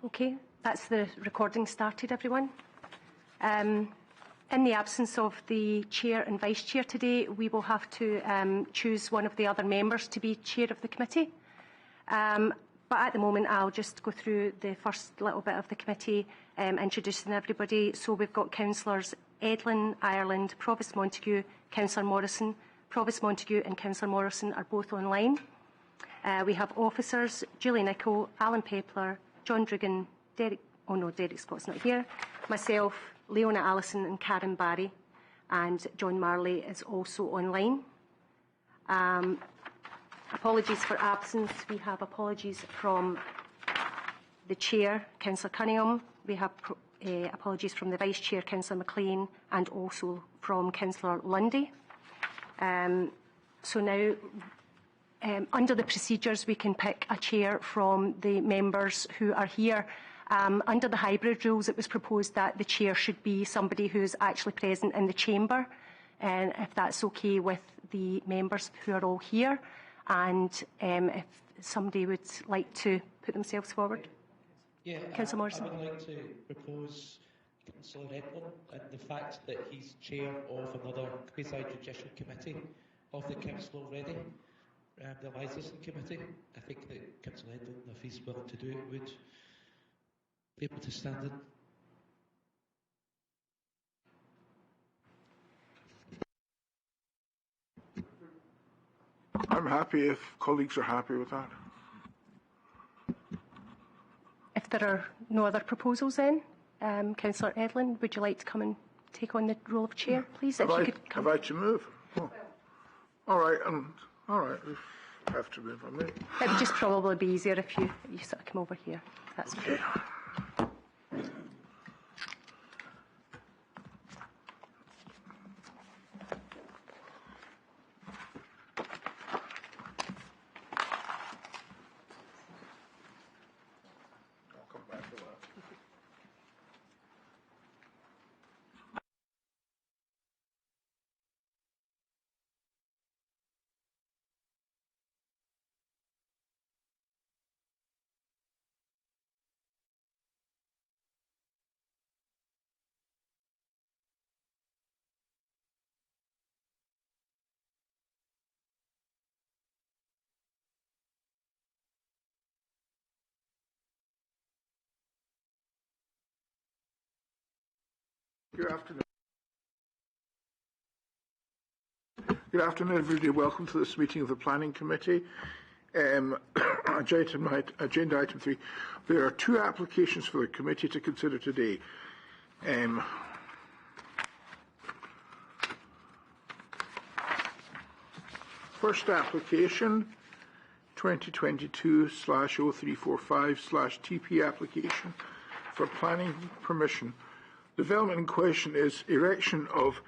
Okay, that's the recording started, everyone. In the absence of the Chair and Vice Chair today, we will have to choose one of the other members to be Chair of the committee. But at the moment, I'll just go through the first little bit of the committee, introducing everybody. So we've got Councillors Edlin, Ireland, Provost Montague, Councillor Morrison. Provost Montague and Councillor Morrison are both online. We have officers, Julie Nichol, Alan Pepler, John Drugan, Derek Scott's not here, myself, Leona Allison and Karen Barry, and John Marley is also online. Apologies for absence. We have apologies from the Chair, Councillor Cunningham. We have apologies from the Vice Chair, Councillor McLean, and also from Councillor Lundy. So now, under the procedures, we can pick a chair from the members who are here. Under the hybrid rules, it was proposed that the chair should be somebody who is actually present in the chamber, and if that's okay with the members who are all here, and if somebody would like to put themselves forward. Yeah, Councillor Morrison. I would like to propose Councillor Edlin, and the fact that he's chair of another quasi-judicial committee of the council already, the licensing committee. I think that Councillor Edlin, if he's willing to do it, would be able to stand in. I'm happy if colleagues are happy with that. If there are no other proposals then, Councillor Edlin, would you like to come and take on the role of chair, please? Have I to move? Oh. All right, I have to move on me. It would just probably be easier if you sort of come over here. That's okay. Good afternoon. Good afternoon, everybody. Welcome to this meeting of the Planning Committee. Agenda item 3. There are two applications for the committee to consider today. First application, 2022/0345/TP application for planning permission. Development in question is erection of...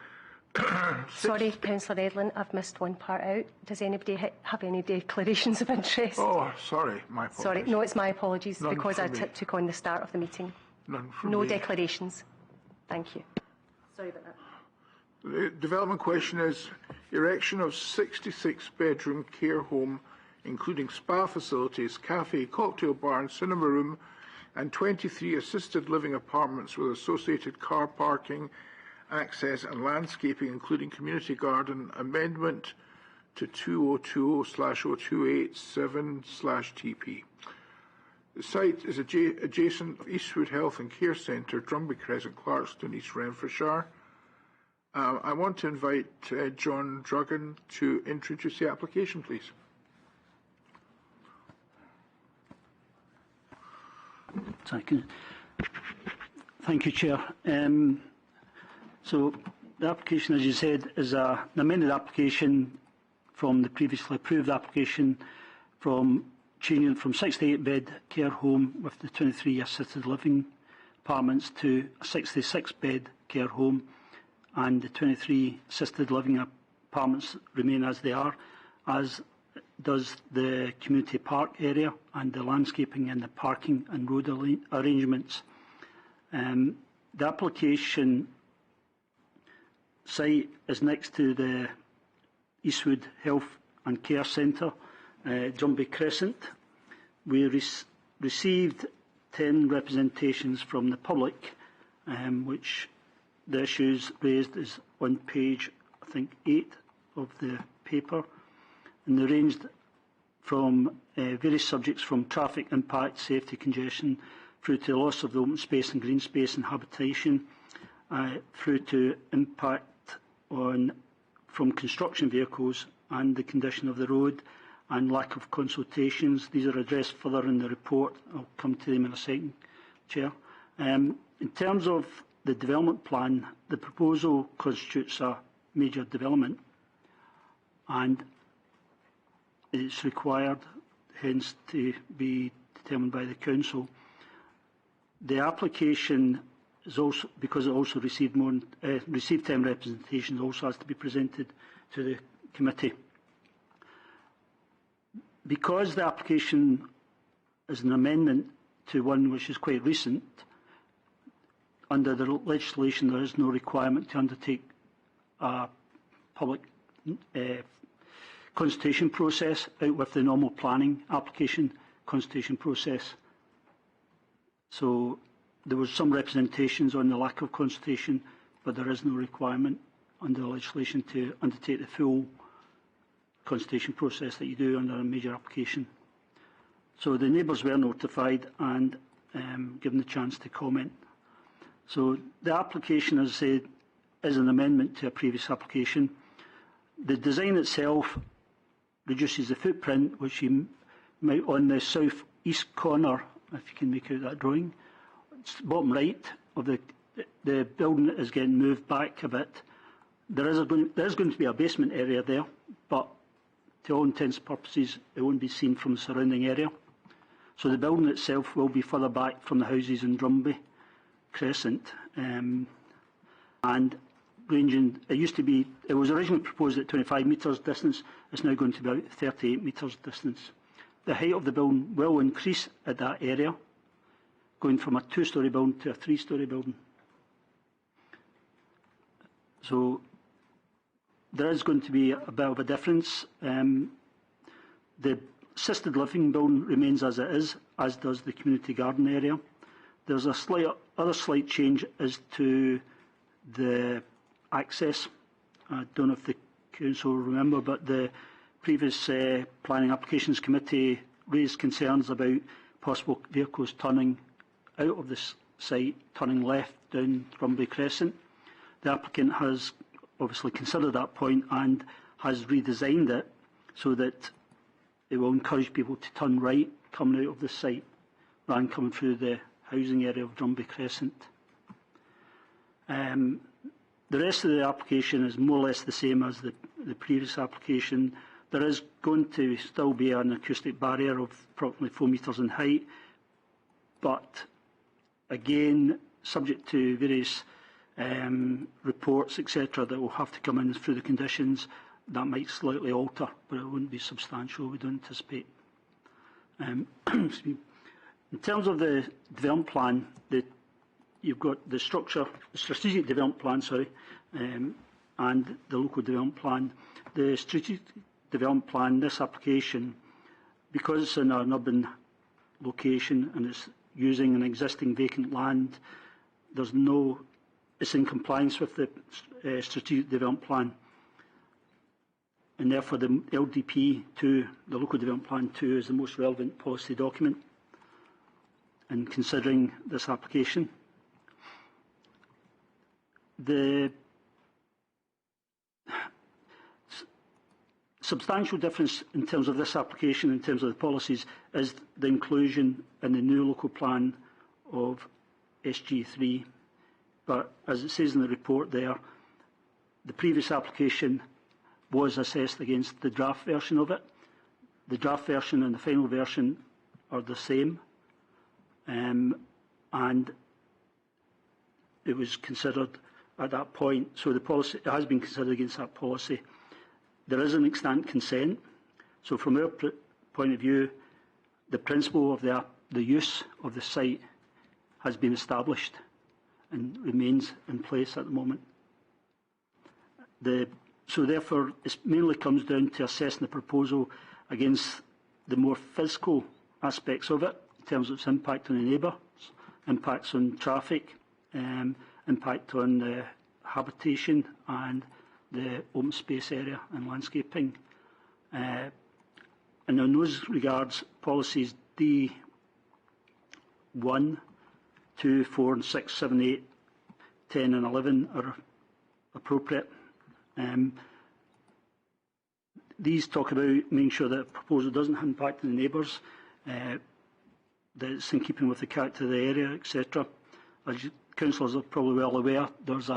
Sorry, Councillor Edlin, I've missed one part out. Does anybody have any declarations of interest? Oh, sorry, my apologies. Sorry, no, it's my apologies. None because I me. took on the start of the meeting. None from No me. declarations. Thank you. Sorry about that. The development question is erection of 66-bedroom care home, including spa facilities, cafe, cocktail bar and cinema room, and 23 assisted living apartments with associated car parking, access and landscaping, including community garden, amendment to 2020/0287/TP. The site is adjacent to Eastwood Health and Care Centre, Drumby Crescent, Clarkston, East Renfrewshire. I want to invite John Drugan to introduce the application, please. Thank you, Chair. So the application, as you said, is an amended application from the previously approved application, from changing from 68-bed care home with the 23 assisted living apartments to a 66-bed care home, and the 23 assisted living apartments remain as they are, as does the community park area and the landscaping and the parking and road arrangements. The application site is next to the Eastwood Health and Care Centre, Drumby Crescent. We received 10 representations from the public, which the issues raised is on page, I think, 8 of the paper, and they ranged from various subjects from traffic impact, safety, congestion, through to loss of the open space and green space and habitation, through to impact from construction vehicles and the condition of the road and lack of consultations. These are addressed further in the report. I'll come to them in a second, Chair. In terms of the development plan, the proposal constitutes a major development and it's required, hence, to be determined by the Council. The application is also, because it also received 10 representations, also has to be presented to the committee. Because the application is an amendment to one which is quite recent, under the legislation there is no requirement to undertake a public consultation process out with the normal planning application consultation process. So there was some representations on the lack of consultation, but there is no requirement under the legislation to undertake the full consultation process that you do under a major application. So the neighbours were notified and given the chance to comment. So the application, as I said, is an amendment to a previous application. The design itself reduces the footprint, which you might on the south-east corner, if you can make out that drawing. It's bottom right of the building is getting moved back a bit. There is going to be a basement area there, but to all intents and purposes, it won't be seen from the surrounding area. So the building itself will be further back from the houses in Drumby Crescent, and ranging. It was originally proposed at 25 metres distance. It's now going to be about 38 metres distance. The height of the building will increase at that area, going from a 2-storey building to a 3-storey building. So there is going to be a bit of a difference. The assisted living building remains as it is, as does the community garden area. There's a other slight change as to the access. I don't know if the Council will remember, but the previous Planning Applications Committee raised concerns about possible vehicles turning out of this site, turning left down Drumby Crescent. The applicant has obviously considered that point and has redesigned it so that it will encourage people to turn right coming out of the site rather than coming through the housing area of Drumby Crescent. The rest of the application is more or less the same as the previous application. There is going to still be an acoustic barrier of approximately 4 metres in height, but again, subject to various reports, etc., that will have to come in through the conditions, that might slightly alter, but it wouldn't be substantial, we don't anticipate. In terms of the development plan, you've got the strategic development plan, and the local development plan. The strategic development plan, this application, because it's in an urban location and it's using an existing vacant land, it's in compliance with the strategic development plan. And therefore the LDP2, the local development plan 2, is the most relevant policy document in considering this application. The substantial difference in terms of this application, in terms of the policies, is the inclusion in the new local plan of SG3. But as it says in the report there, the previous application was assessed against the draft version of it. The draft version and the final version are the same, and it was considered at that point. So the policy has been considered against that policy. There is an extant consent. So from our point of view, the principle of the use of the site has been established and remains in place at the moment. So therefore, it mainly comes down to assessing the proposal against the more physical aspects of it, in terms of its impact on the neighbour, impacts on traffic, impact on habitation and the open space area and landscaping. And in those regards, policies D1, 2, 4 and 6, 7, 8, 10 and 11 are appropriate. These talk about making sure that a proposal doesn't impact on the neighbours, that it's in keeping with the character of the area, etc. As councillors are probably well aware, there's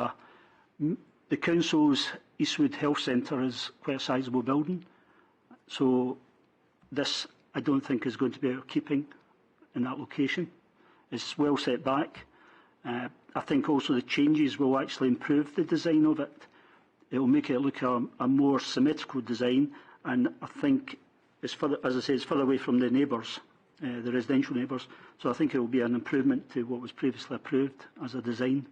the council's Eastwood Health Centre is quite a sizeable building, so this I don't think is going to be out of keeping in that location. It's well set back. I think also the changes will actually improve the design of it. It will make it look a more symmetrical design, and I think it's further, as I say, it's further away from the neighbours, the residential neighbours. So I think it will be an improvement to what was previously approved as a design.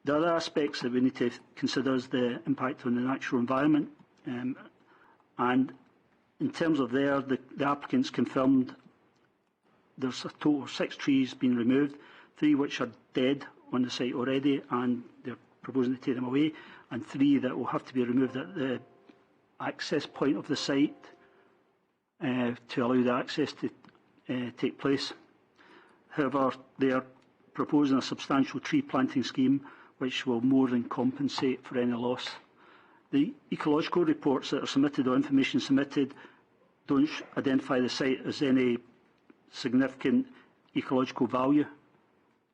The other aspects that we need to consider is the impact on the natural environment, and in terms of there, the applicants confirmed there's a total of 6 trees being removed, 3 which are dead on the site already, and they're proposing to take them away, and 3 that will have to be removed at the access point of the site to allow the access to take place. However, they are proposing a substantial tree planting scheme which will more than compensate for any loss. The ecological reports that are submitted or information submitted don't identify the site as any significant ecological value,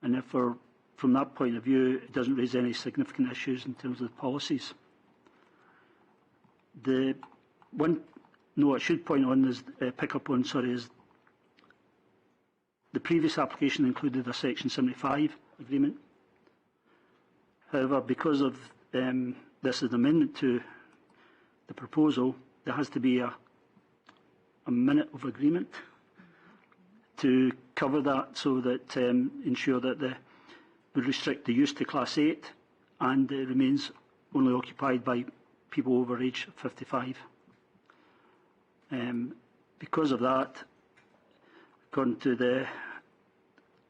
and therefore from that point of view it doesn't raise any significant issues in terms of the policies. The one note I should point on is pick up on is the previous application included a Section 75 agreement. However, because of this is an amendment to the proposal, there has to be a minute of agreement to cover that, so that ensure that we restrict the use to Class 8 and it remains only occupied by people over age 55. Because of that, according to the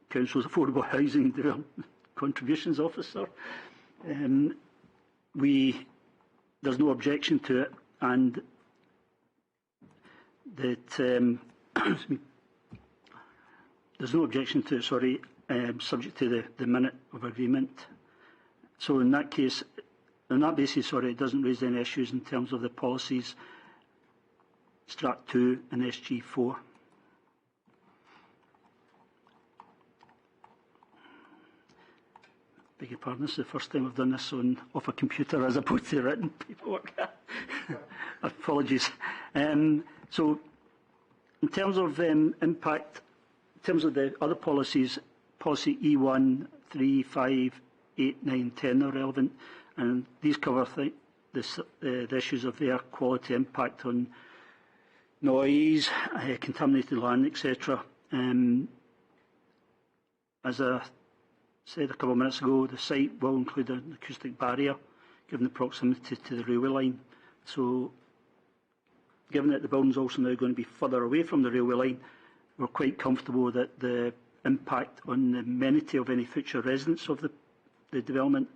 Council's Affordable Housing Development Contributions Officer, there's no objection to it, and that there's no objection to it, subject to the minute of agreement. So in that case, on that basis, it doesn't raise any issues in terms of the policies Strat 2 and SG 4. Beg your pardon, this is the first time I've done this off a computer as opposed to written paperwork. Apologies. So, in terms of impact, in terms of the other policies, policy E1, 3, 5, 8, 9, 10 are relevant, and these cover the issues of air quality, impact on noise, contaminated land, etc. As I said a couple of minutes ago, the site will include an acoustic barrier, given the proximity to the railway line. So, given that the building is also now going to be further away from the railway line, we're quite comfortable that the impact on the amenity of any future residents of the development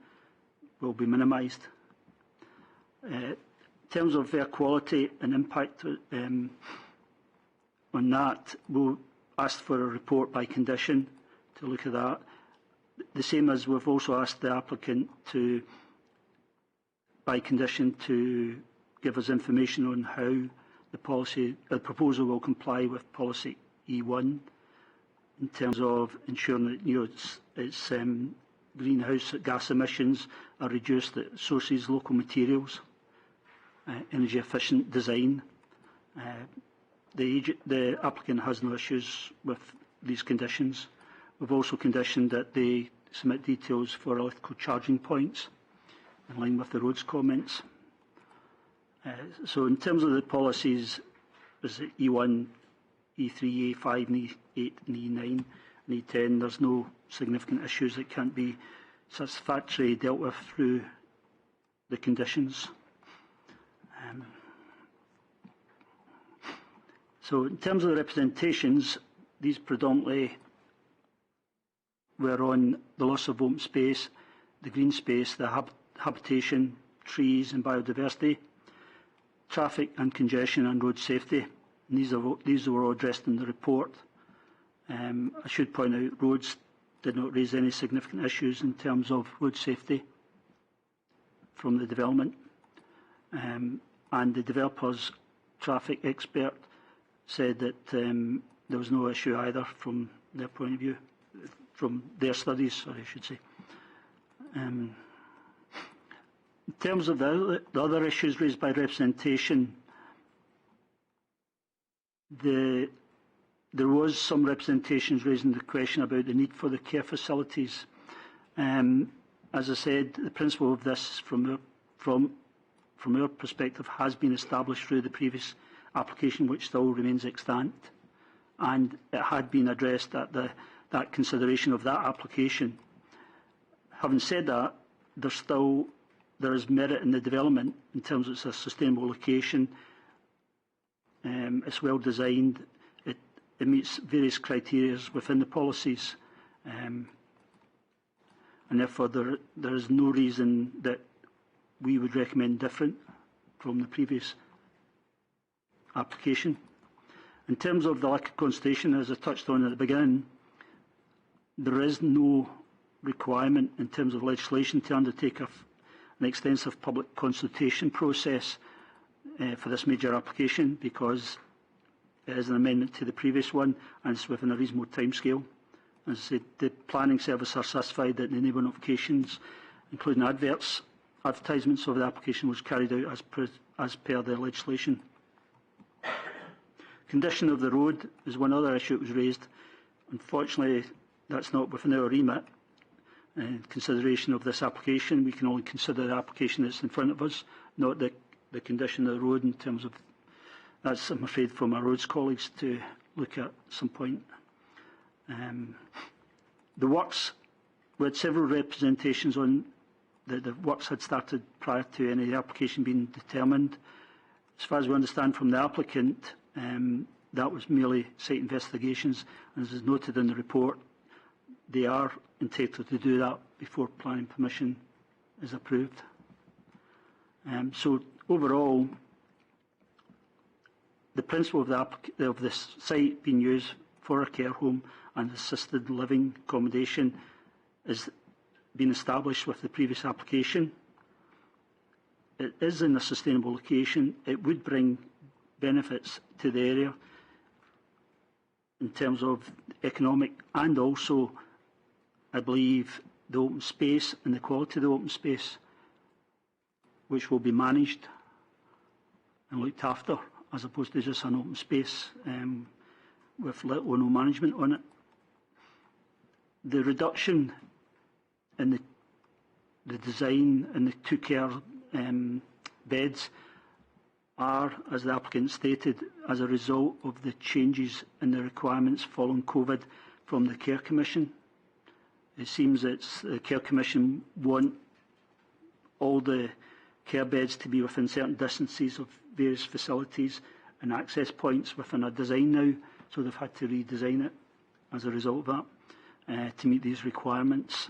will be minimised. In terms of air quality and impact on that, we'll ask for a report by condition to look at that. The same as we've also asked the applicant to, by condition, to give us information on how the proposal will comply with policy E1 in terms of ensuring that its greenhouse gas emissions are reduced, that it sources local materials, energy efficient design. The applicant has no issues with these conditions. We've also conditioned that they submit details for electrical charging points in line with the roads comments. So in terms of the policies, is it E1, E3, E5, and E8, and E9, and E10, there's no significant issues that can't be satisfactorily dealt with through the conditions. So in terms of the representations, these predominantly were on the loss of open space, the green space, the habitation, trees and biodiversity, traffic and congestion and road safety. And these were all addressed in the report. I should point out roads did not raise any significant issues in terms of road safety from the development. And the developer's traffic expert said that there was no issue either from their point of view, from their studies, sorry, I should say. In terms of the other issues raised by representation, there was some representations raising the question about the need for the care facilities. As I said, the principle of this, from our perspective, has been established through the previous application, which still remains extant, and it had been addressed at that consideration of that application. Having said that, there is merit in the development in terms of it's a sustainable location. It's well designed. It meets various criteria within the policies, and therefore there is no reason that we would recommend different from the previous application. In terms of the lack of consultation, as I touched on at the beginning, there is no requirement in terms of legislation to undertake an extensive public consultation process for this major application, because it is an amendment to the previous one and it's within a reasonable timescale. As I said, the planning service are satisfied that the neighbour notifications, including advertisements of the application, was carried out as per the legislation. Condition of the road is one other issue that was raised. Unfortunately, that's not within our remit. In consideration of this application, we can only consider the application that's in front of us, not the condition of the road in terms of, that's, I'm afraid, for my roads colleagues to look at some point. The works, we had several representations on the works had started prior to any application being determined. As far as we understand from the applicant, that was merely site investigations, and as is noted in the report, they are entitled to do that before planning permission is approved. So overall, the principle of this site being used for a care home and assisted living accommodation is being established with the previous application. It is in a sustainable location. It would bring benefits to the area in terms of economic and also, I believe, the open space and the quality of the open space, which will be managed and looked after, as opposed to just an open space with little or no management on it. The reduction in the design and the two care beds are, as the applicant stated, as a result of the changes in the requirements following COVID from the Care Commission. It seems that the Care Commission want all the care beds to be within certain distances of various facilities and access points within a design now, so they've had to redesign it as a result of that to meet these requirements.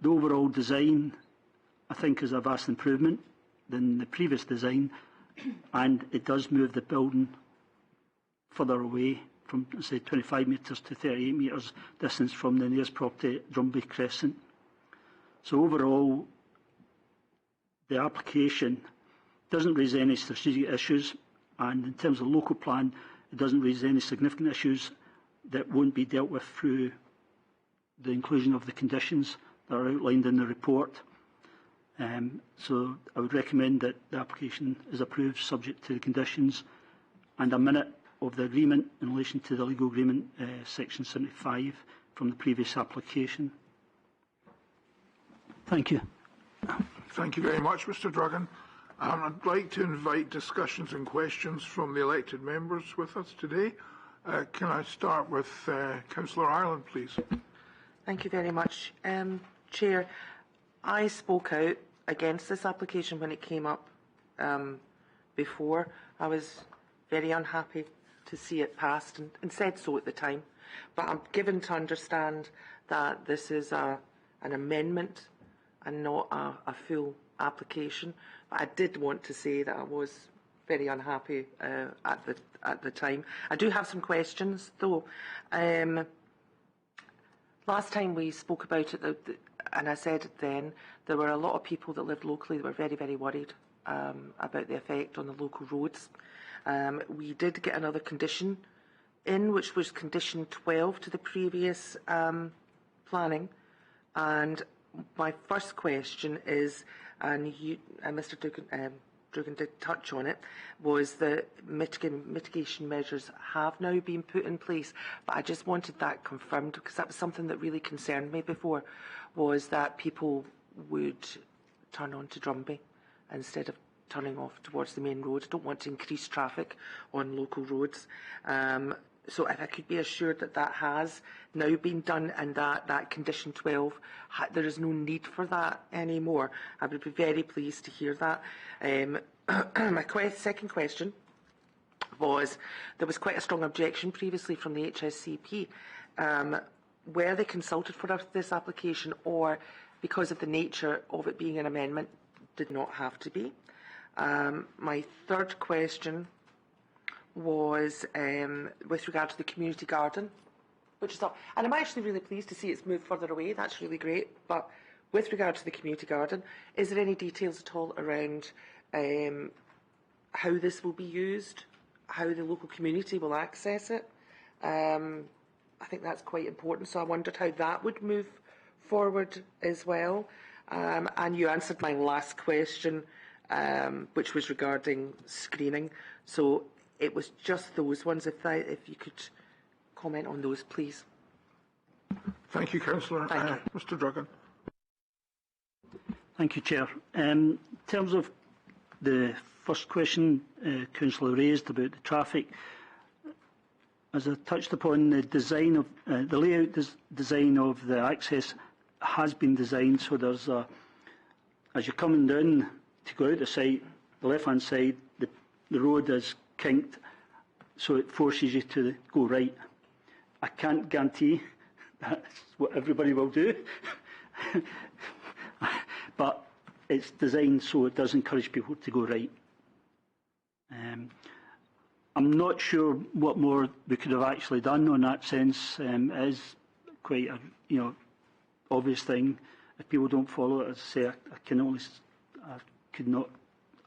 The overall design, I think, is a vast improvement than the previous design, and it does move the building further away from, say, 25 metres to 38 metres distance from the nearest property at Drumby Crescent. So overall, the application doesn't raise any strategic issues, and in terms of local plan, it doesn't raise any significant issues that won't be dealt with through the inclusion of the conditions that are outlined in the report. So I would recommend that the application is approved subject to the conditions, and a minute of the agreement in relation to the legal agreement, section 75 from the previous application. Thank you. Thank you very much, Mr. Duggan. I'd like to invite discussions and questions from the elected members with us today. Can I start with Councillor Ireland, please? Thank you very much. Chair, I spoke out against this application when it came up before. I was very unhappy to see it passed and said so at the time. But I'm given to understand that this is an amendment and not a full application. But I did want to say that I was very unhappy at the time. I do have some questions, though. Last time we spoke about it, and I said then, there were a lot of people that lived locally that were very, very worried about the effect on the local roads. We did get another condition in, which was condition 12 to the previous planning. And my first question is, and Mr. Duggan did touch on it, was that mitigation measures have now been put in place. But I just wanted that confirmed, because that was something that really concerned me before, was that people would turn on to Drumby instead of turning off towards the main road. I don't want to increase traffic on local roads. So if I could be assured that that has now been done and that condition 12, there is no need for that anymore, I would be very pleased to hear that. My second question was, there was quite a strong objection previously from the HSCP. Were they consulted for this application, or because of the nature of it being an amendment, did not have to be? My third question was with regard to the community garden, which is up, and I'm actually really pleased to see it's moved further away. That's really great. But with regard to the community garden, is there any details at all around how this will be used, how the local community will access it? I think that's quite important. So I wondered how that would move forward as well. And you answered my last question, which was regarding screening. So it was just those ones. If you could comment on those, please. Thank you, Councillor. Mr. Duggan. Thank you, Chair. In terms of the first question Councillor raised about the traffic, as I touched upon, the design of the layout design of the access has been designed so there's as you're coming down to go out the site, the left-hand side, the road is kinked, so it forces you to go right. I can't guarantee that's what everybody will do, but it's designed so it does encourage people to go right. I'm not sure what more we could have actually done on that sense. It is quite a obvious thing. If people don't follow it, as I say,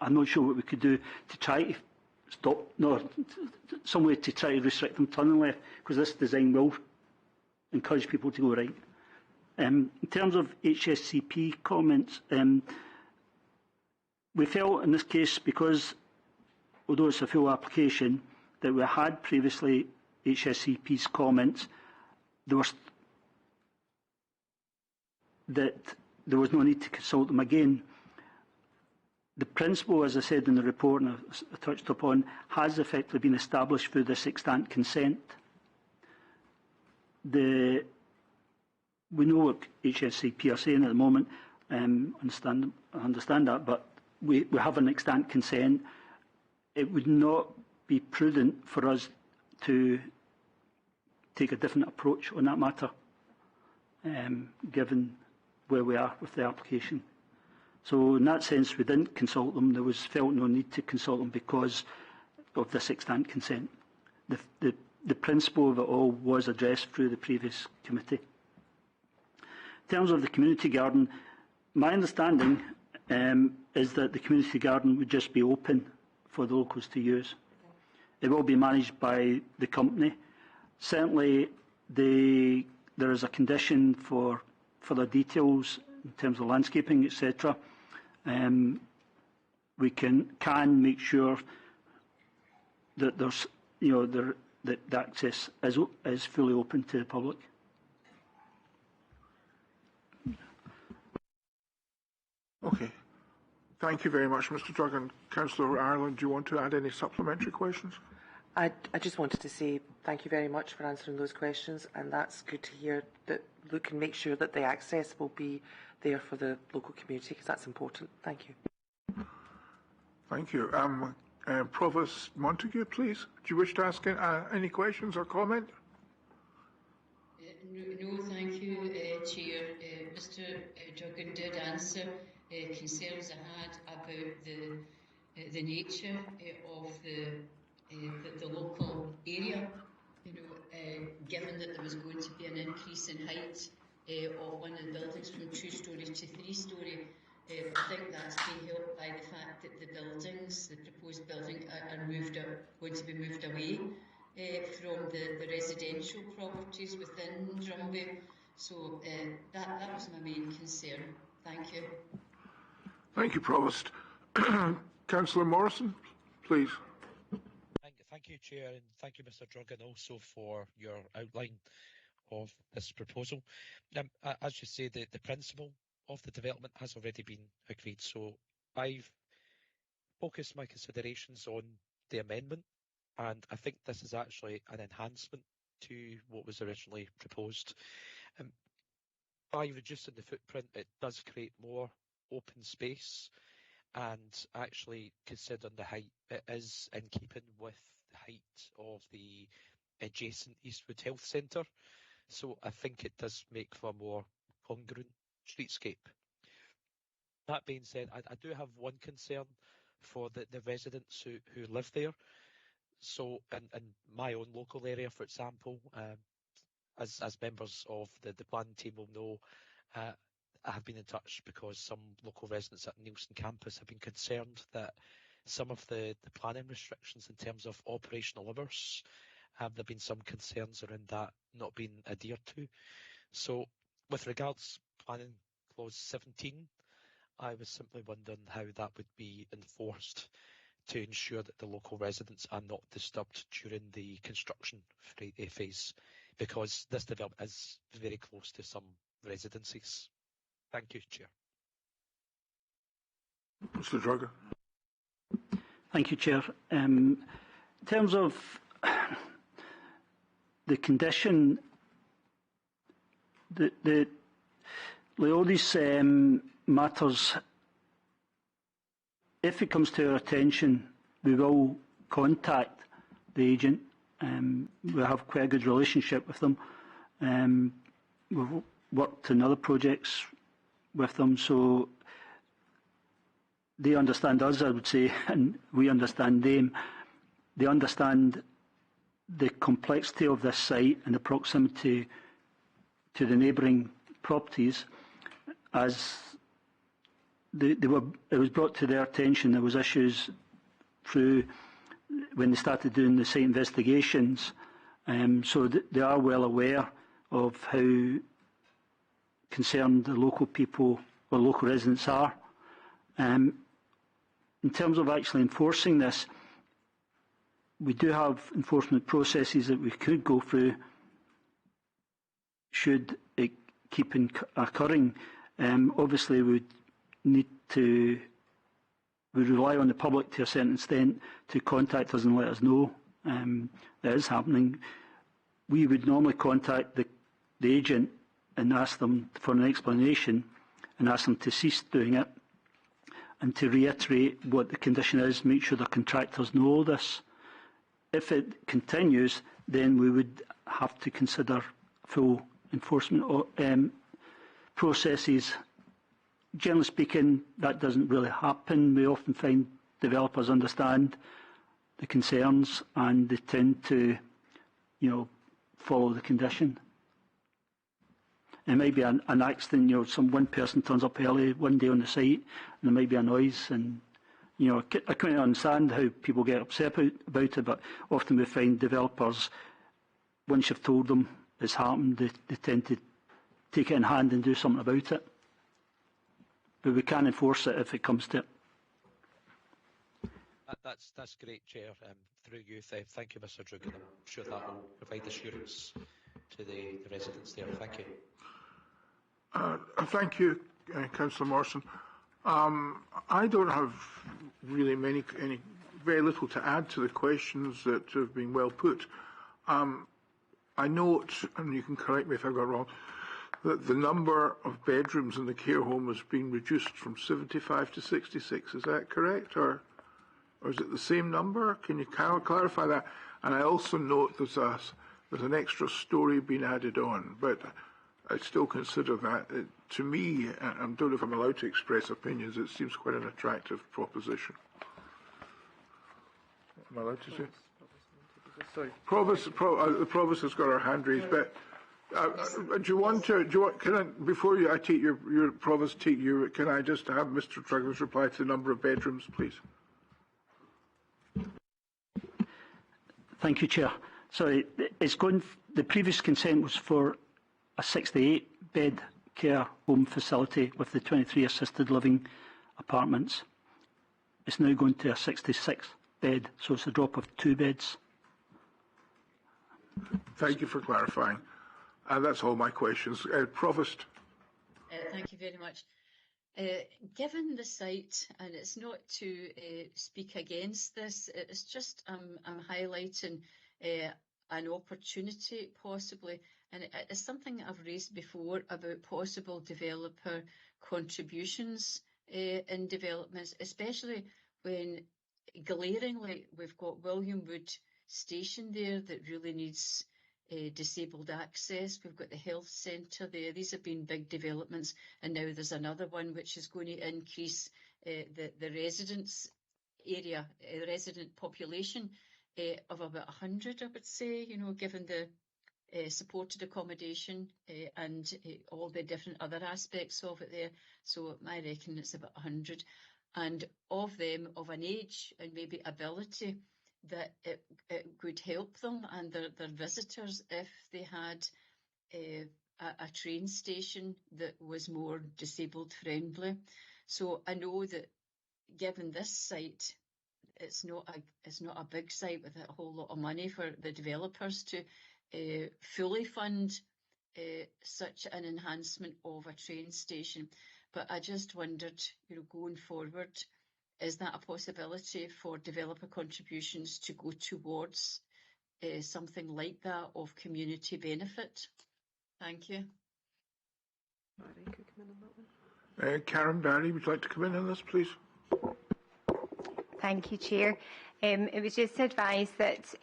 I'm not sure what we could do to try to stop, some way to try to restrict them turning left, because this design will encourage people to go right. In terms of HSCP comments, we felt in this case, because although it's a full application, that we had previously HSCP's comments, that there was no need to consult them again. The principle, as I said in the report and I touched upon, has effectively been established through this extant consent. We know what HSCP are saying at the moment, I understand that, but we have an extant consent. It would not be prudent for us to take a different approach on that matter, given where we are with the application. So in that sense, we didn't consult them. There was felt no need to consult them because of this extant consent. The principle of it all was addressed through the previous committee. In terms of the community garden, my understanding is that the community garden would just be open for the locals to use. It will be managed by the company. Certainly, there is a condition for further details in terms of landscaping, etc. We can make sure that there's, that the access is fully open to the public. Okay. Thank you very much, Mr. Duggan. Councillor Ireland, do you want to add any supplementary questions? I just wanted to say thank you very much for answering those questions, and that's good to hear that Luke can make sure that the access will be there for the local community, because that's important. Thank you. Thank you. Provost Montague, please. Do you wish to ask any questions or comment? No, thank you, Chair. Mr. Duggan did answer concerns I had about the nature of the local area. You know, given that there was going to be an increase in height of one of the buildings from 2-storey to 3-storey. I think that's being helped by the fact that the buildings, the proposed building, are going to be moved away from the residential properties within Drumby. So that was my main concern. Thank you. Thank you, Provost. Councillor Morrison, please. Thank you, Chair, and thank you, Mr. Duggan, also for your outline of this proposal. As you say, the principle of the development has already been agreed, so I've focused my considerations on the amendment, and I think this is actually an enhancement to what was originally proposed. By reducing the footprint, it does create more open space, and actually considering the height, it is in keeping with the height of the adjacent Eastwood Health Centre. So I think it does make for a more congruent streetscape. That being said, I do have one concern for the residents who live there. So in my own local area, for example, as members of the planning team will know, I have been in touch because some local residents at Neilson campus have been concerned that some of the planning restrictions in terms of operational hours, there have been some concerns around that not being adhered to. So with regards planning clause 17, I was simply wondering how that would be enforced to ensure that the local residents are not disturbed during the construction phase, because this development is very close to some residencies. Thank you, Chair. Mr. Duggan. Thank you, Chair. In terms of the condition, all these matters, if it comes to our attention, we will contact the agent. We have quite a good relationship with them. We've worked in other projects with them, so they understand us, I would say, and we understand them. They understand the complexity of this site and the proximity to the neighbouring properties. As it was brought to their attention, there was issues through when they started doing the site investigations, so they are well aware of how concerned the local people or local residents are. In terms of actually enforcing this, we do have enforcement processes that we could go through should it keep occurring. Obviously, we rely on the public to a certain extent to contact us and let us know that is happening. We would normally contact the agent and ask them for an explanation and ask them to cease doing it and to reiterate what the condition is, make sure the contractors know all this. If it continues, then we would have to consider full enforcement processes. Generally speaking, that doesn't really happen. We often find developers understand the concerns and they tend to, follow the condition. It might be an accident, one person turns up early one day on the site and there might be a noise, and I can't understand how people get upset about it, but often we find developers, once you've told them it's happened, they tend to take it in hand and do something about it. But we can enforce it if it comes to it. That's great, Chair. Through you, thank you, Mr. Duggan. I'm sure that will provide assurance to the residents there. Thank you. Thank you, Councillor Morrison. I don't have really very little to add to the questions that have been well put. I note, and you can correct me if I've got it wrong, that the number of bedrooms in the care home has been reduced from 75 to 66. Is that correct, or or is it the same number? Can you clarify that? And I also note there's an extra story being added on, but I still consider that, to me, I don't know if I'm allowed to express opinions, it seems quite an attractive proposition. Am I allowed to say? Sorry. The Provost has got her hand raised, but before I take your Provost take you, can I just have Mr. Truggles reply to the number of bedrooms, please? Thank you, Chair. Sorry, the previous consent was for a 68-bed care home facility with the 23 assisted living apartments. It's now going to a 66-bed, so it's a drop of 2 beds. Thank you for clarifying. That's all my questions. Provost. Thank you very much. Given the site, and it's not to speak against this, it's just I'm highlighting an opportunity possibly, and it's something I've raised before about possible developer contributions in developments, especially when glaringly we've got William Wood Station there that really needs disabled access. We've got the health centre there. These have been big developments, and now there's another one which is going to increase the residence area, resident population of about 100, I would say, given the supported accommodation and all the different other aspects of it there. So I reckon it's about 100. And of them of an age and maybe ability that it would help them and their visitors if they had a train station that was more disabled friendly. So I know that given this site, it's not a big site with a whole lot of money for the developers to fully fund such an enhancement of a train station. But I just wondered, going forward, is that a possibility for developer contributions to go towards something like that of community benefit? Thank you. Barry could come in on that one. Karen Barry, would you like to come in on this, please? Thank you, Chair. It was just advised that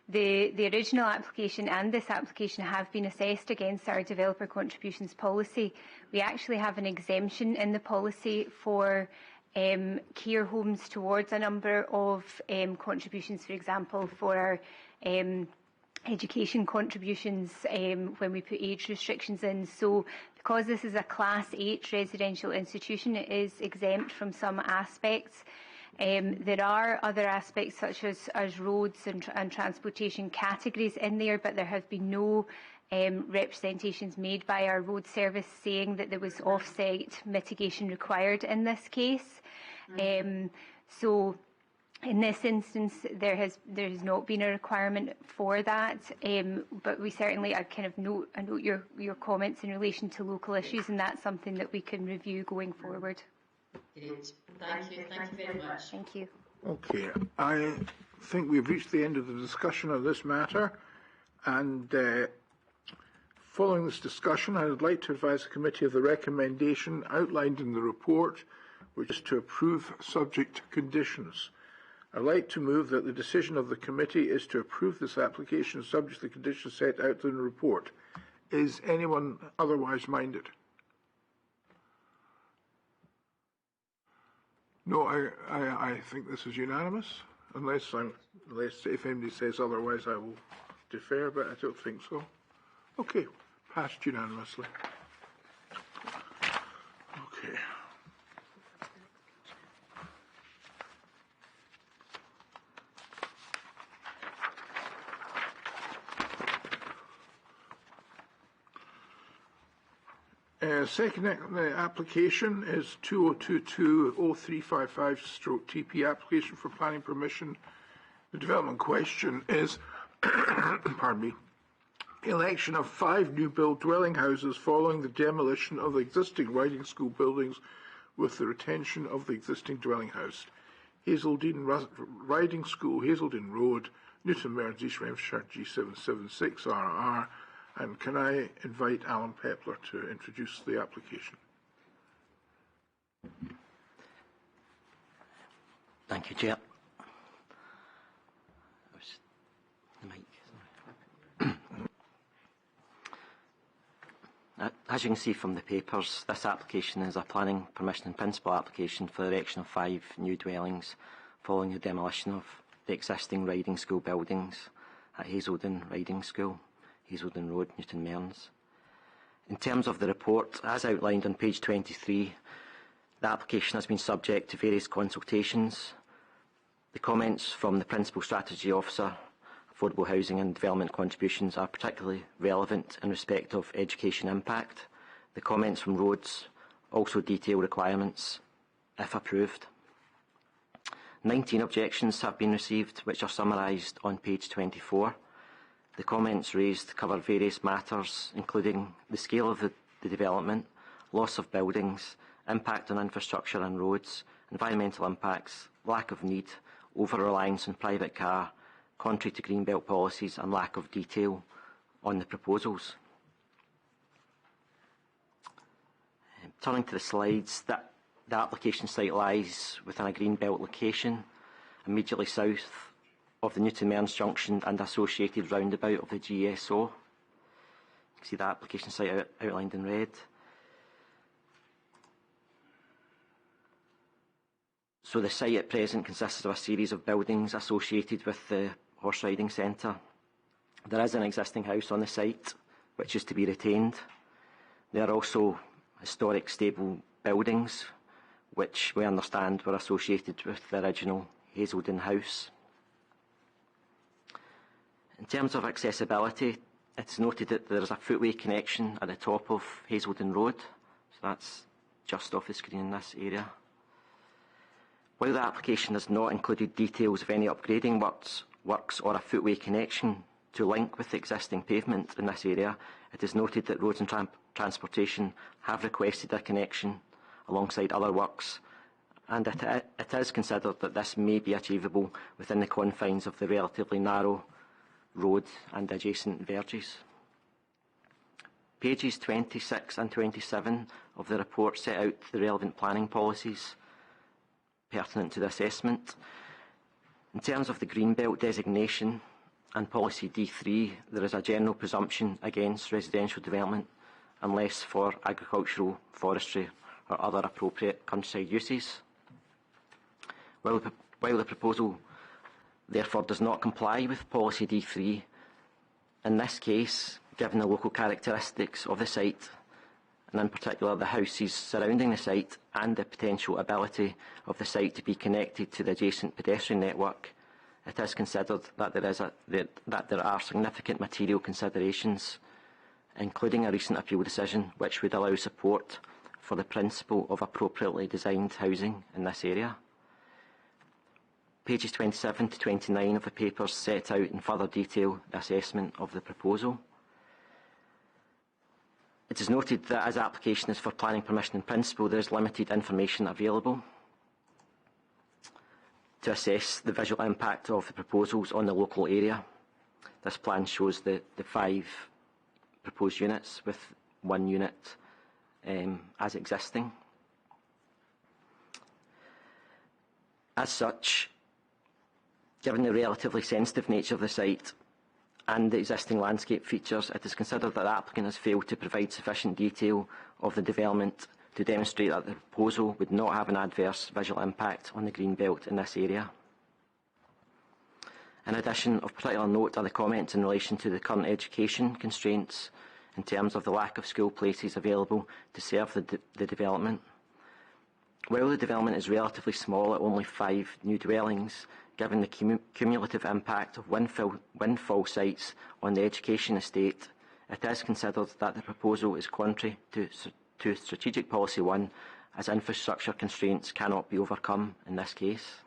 the original application and this application have been assessed against our developer contributions policy. We actually have an exemption in the policy for care homes towards a number of contributions, for example, for our education contributions when we put age restrictions in. So because this is a Class 8 residential institution, it is exempt from some aspects. There are other aspects such as roads and transportation categories in there, but there have been no representations made by our road service saying that there was off-site mitigation required in this case. So in this instance, there has not been a requirement for that, but we certainly, I note your comments in relation to local issues, and that's something that we can review going forward. Great. Thank you very much. Thank you. Okay, I think we've reached the end of the discussion of this matter, and following this discussion, I would like to advise the committee of the recommendation outlined in the report, which is to approve subject to conditions. I'd like to move that the decision of the committee is to approve this application subject to the conditions set out in the report. Is anyone otherwise minded? No, I think this is unanimous, unless if anybody says otherwise, I will defer, but I don't think so. Okay, passed unanimously. Okay. Second application is 2022-0355/TP application for planning permission. The development question is, pardon me, election of 5 new build dwelling houses following the demolition of the existing riding school buildings with the retention of the existing dwelling house. Hazeldean Riding School, Hazeldean Road, Newton Mearns, East Renfrewshire, G776RR. And can I invite Alan Pepler to introduce the application? Thank you, Chair. As you can see from the papers, this application is a planning permission in principle application for the erection of 5 new dwellings following the demolition of the existing riding school buildings at Hazelden Riding School, Hazelden Road, Newton Mearns. In terms of the report, as outlined on page 23, the application has been subject to various consultations. The comments from the Principal Strategy Officer, Affordable Housing and Development Contributions are particularly relevant in respect of education impact. The comments from Roads also detail requirements, if approved. 19 objections have been received, which are summarised on page 24. The comments raised cover various matters, including the scale of the development, loss of buildings, impact on infrastructure and roads, environmental impacts, lack of need, over-reliance on private car, contrary to Greenbelt policies, and lack of detail on the proposals. Turning to the slides, the application site lies within a Greenbelt location, immediately south of the Newton Mearns Junction and associated roundabout of the GSO. You can see the application site outlined in red. So the site at present consists of a series of buildings associated with the horse riding centre. There is an existing house on the site which is to be retained. There are also historic stable buildings which we understand were associated with the original Hazelden house. In terms of accessibility, it's noted that there is a footway connection at the top of Hazelden Road, so that's just off the screen in this area. While the application has not included details of any upgrading works or a footway connection to link with the existing pavement in this area, it is noted that Roads and Transportation have requested a connection alongside other works, and it is considered that this may be achievable within the confines of the relatively narrow road and adjacent verges. Pages 26 and 27 of the report set out the relevant planning policies pertinent to the assessment. In terms of the Greenbelt designation and policy D3, there is a general presumption against residential development unless for agricultural, forestry or other appropriate countryside uses. While the proposal therefore does not comply with policy D3, in this case, given the local characteristics of the site, and in particular the houses surrounding the site and the potential ability of the site to be connected to the adjacent pedestrian network, it is considered that there are significant material considerations, including a recent appeal decision which would allow support for the principle of appropriately designed housing in this area. Pages 27 to 29 of the papers set out in further detail the assessment of the proposal. It is noted that as the application is for planning permission in principle, there is limited information available to assess the visual impact of the proposals on the local area. This plan shows the 5 proposed units with 1 unit as existing. As such, given the relatively sensitive nature of the site and the existing landscape features, it is considered that the applicant has failed to provide sufficient detail of the development to demonstrate that the proposal would not have an adverse visual impact on the green belt in this area. In addition, of particular note are the comments in relation to the current education constraints in terms of the lack of school places available to serve the development. While the development is relatively small at only 5 new dwellings, given the cumulative impact of windfall sites on the education estate, it is considered that the proposal is contrary to Strategic Policy 1, as infrastructure constraints cannot be overcome in this case.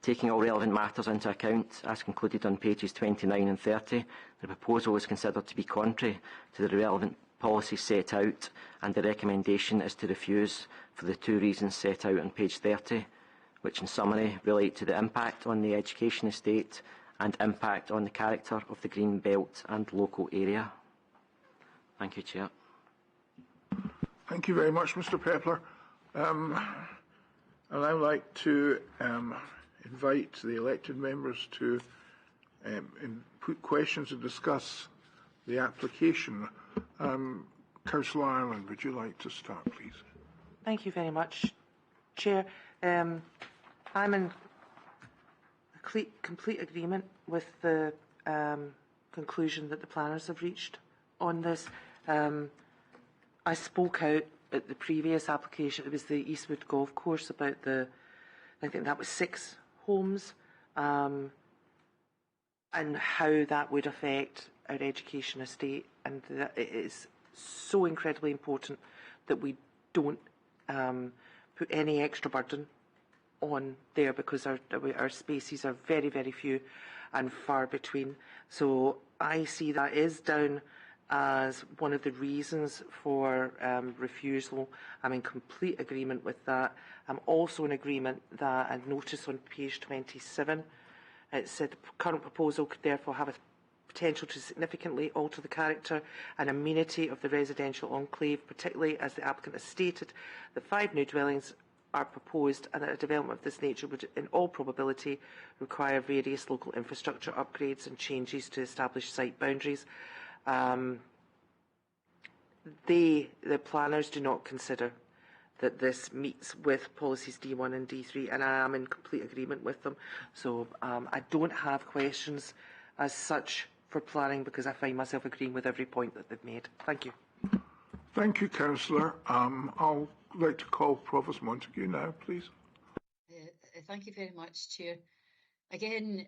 Taking all relevant matters into account, as concluded on pages 29 and 30, the proposal is considered to be contrary to the relevant policies set out, and the recommendation is to refuse for the 2 reasons set out on page 30, which in summary relate to the impact on the education estate and impact on the character of the green belt and local area. Thank you, Chair. Thank you very much, Mr. Pepler. I'd now like to invite the elected members to put questions and discuss the application. Councillor Ireland, would you like to start, please? Thank you very much, Chair. I'm in complete agreement with the conclusion that the planners have reached on this. I spoke out at the previous application, it was the Eastwood Golf Course, about I think that was 6 homes, and how that would affect our education estate, and that it is so incredibly important that we don't put any extra burden on there, because our spaces are very, very few and far between. So I see that is down as one of the reasons for refusal. I'm in complete agreement with that. I'm also in agreement that a notice on page 27, it said the current proposal could therefore have a potential to significantly alter the character and amenity of the residential enclave, particularly as the applicant has stated that 5 new dwellings are proposed, and that a development of this nature would in all probability require various local infrastructure upgrades and changes to established site boundaries. The planners do not consider that this meets with policies D1 and D3, and I am in complete agreement with them. So I don't have questions as such for planning, because I find myself agreeing with every point that they've made. Thank you. Thank you, Councillor. I'll like to call Provost Montague now, please. Thank you very much, Chair. Again,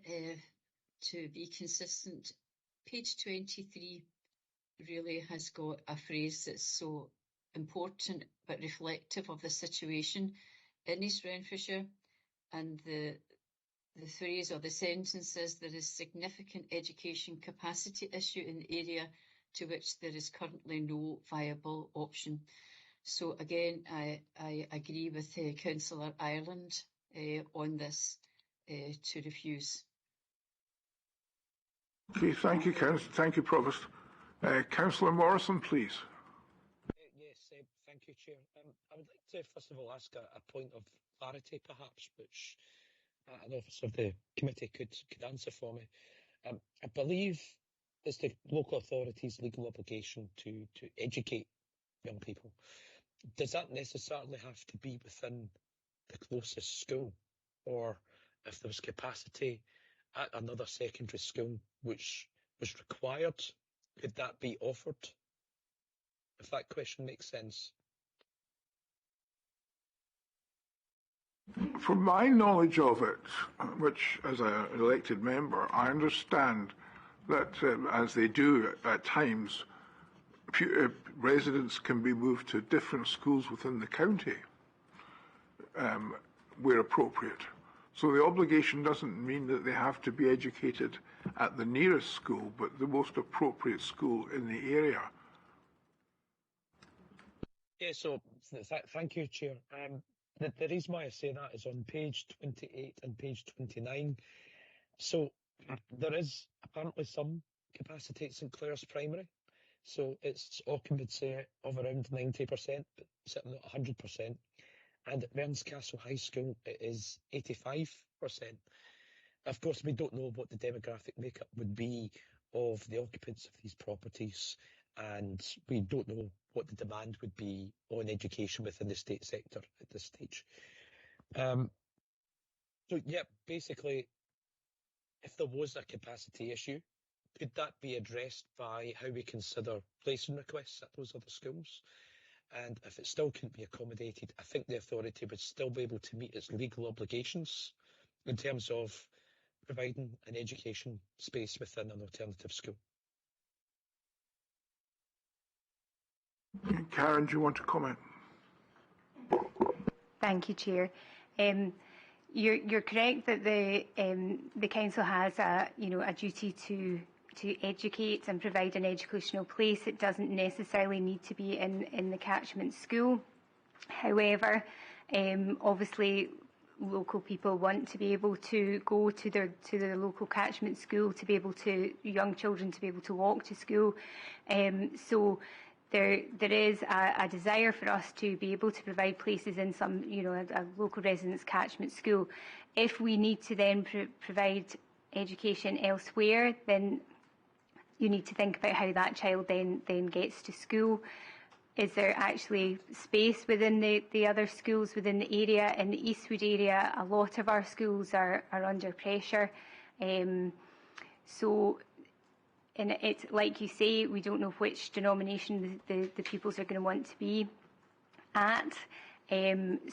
to be consistent, page 23 really has got a phrase that's so important but reflective of the situation in East Renfrewshire, and the phrase or the sentence says there is significant education capacity issue in the area to which there is currently no viable option. So again, I agree with Councillor Ireland on this, to refuse. Okay, thank you, thank you, Provost. Councillor Morrison, please. Yes, thank you, Chair. I would like to first of all ask a point of clarity, perhaps, which an officer of the committee could answer for me. I believe it's the local authority's legal obligation to educate young people. Does that necessarily have to be within the closest school? Or if there was capacity at another secondary school which was required, could that be offered? If that question makes sense. From my knowledge of it, which as an elected member, I understand that as they do at times, residents can be moved to different schools within the county where appropriate. So the obligation doesn't mean that they have to be educated at the nearest school, but the most appropriate school in the area. Yeah, so thank you, Chair. The reason why I say that is on page 28 and page 29. So there is apparently some capacity at St Clair's Primary. So it's occupancy of around 90%, but certainly not 100%. And at Mearns Castle High School, it is 85%. Of course, we don't know what the demographic makeup would be of the occupants of these properties, and we don't know what the demand would be on education within the state sector at this stage. So, yeah, basically, if there was a capacity issue, could that be addressed by how we consider placing requests at those other schools? And if it still couldn't be accommodated, I think the authority would still be able to meet its legal obligations in terms of providing an education space within an alternative school. Karen, do you want to comment? Thank you, Chair. You're correct that the council has a duty to educate and provide an educational place. It doesn't necessarily need to be in the catchment school. However, obviously local people want to be able to go to their local catchment school, to be able to, young children to be able to walk to school. So there is a desire for us to be able to provide places in some, a local residents catchment school. If we need to then provide education elsewhere, then you need to think about how that child then gets to school. Is there actually space within the other schools within the area? In the Eastwood area, a lot of our schools are under pressure. So, and it's like you say, we don't know which denomination the pupils are going to want to be at.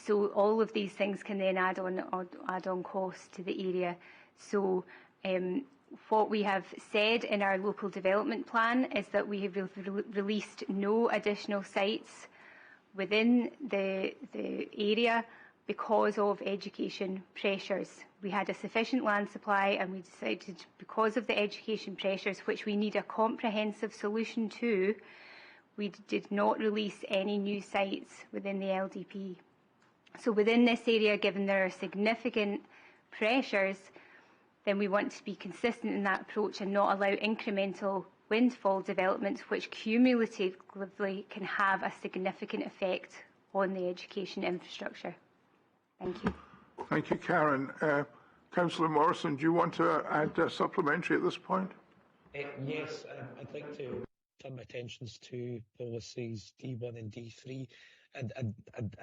So all of these things can then add on costs to the area. So what we have said in our local development plan is that we have released no additional sites within the area because of education pressures. We had a sufficient land supply, and we decided, because of the education pressures, which we need a comprehensive solution to, we did not release any new sites within the LDP. So within this area, given there are significant pressures, then we want to be consistent in that approach and not allow incremental windfall developments which cumulatively can have a significant effect on the education infrastructure. Thank you. Thank you, Karen. Councillor Morrison, do you want to add supplementary at this point? Yes, I'd like to turn my attentions to policies D1 and D3, and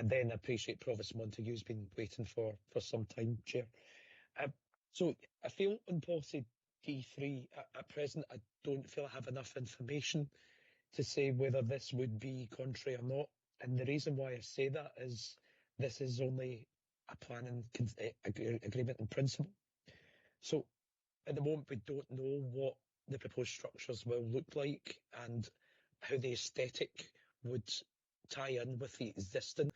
then appreciate Provost Montague's been waiting for some time, Chair. So I feel on policy D3, at present, I don't feel I have enough information to say whether this would be contrary or not. And the reason why I say that is this is only a planning agreement in principle. So at the moment, we don't know what the proposed structures will look like and how the aesthetic would tie in with the existing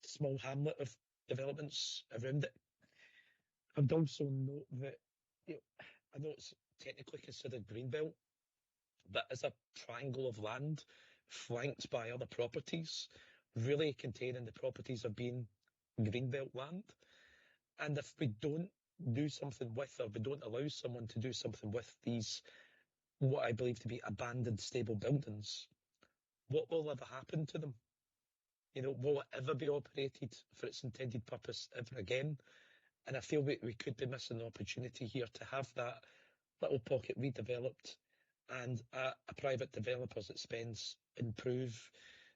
small hamlet of developments around it. I would also note that, I know it's technically considered greenbelt, but as a triangle of land flanked by other properties, really containing the properties of being greenbelt land. And if we don't do something with, or we don't allow someone to do something with these, what I believe to be abandoned stable buildings, what will ever happen to them? Will it ever be operated for its intended purpose ever again? And I feel we could be missing the opportunity here to have that little pocket redeveloped and a private developer's expense improve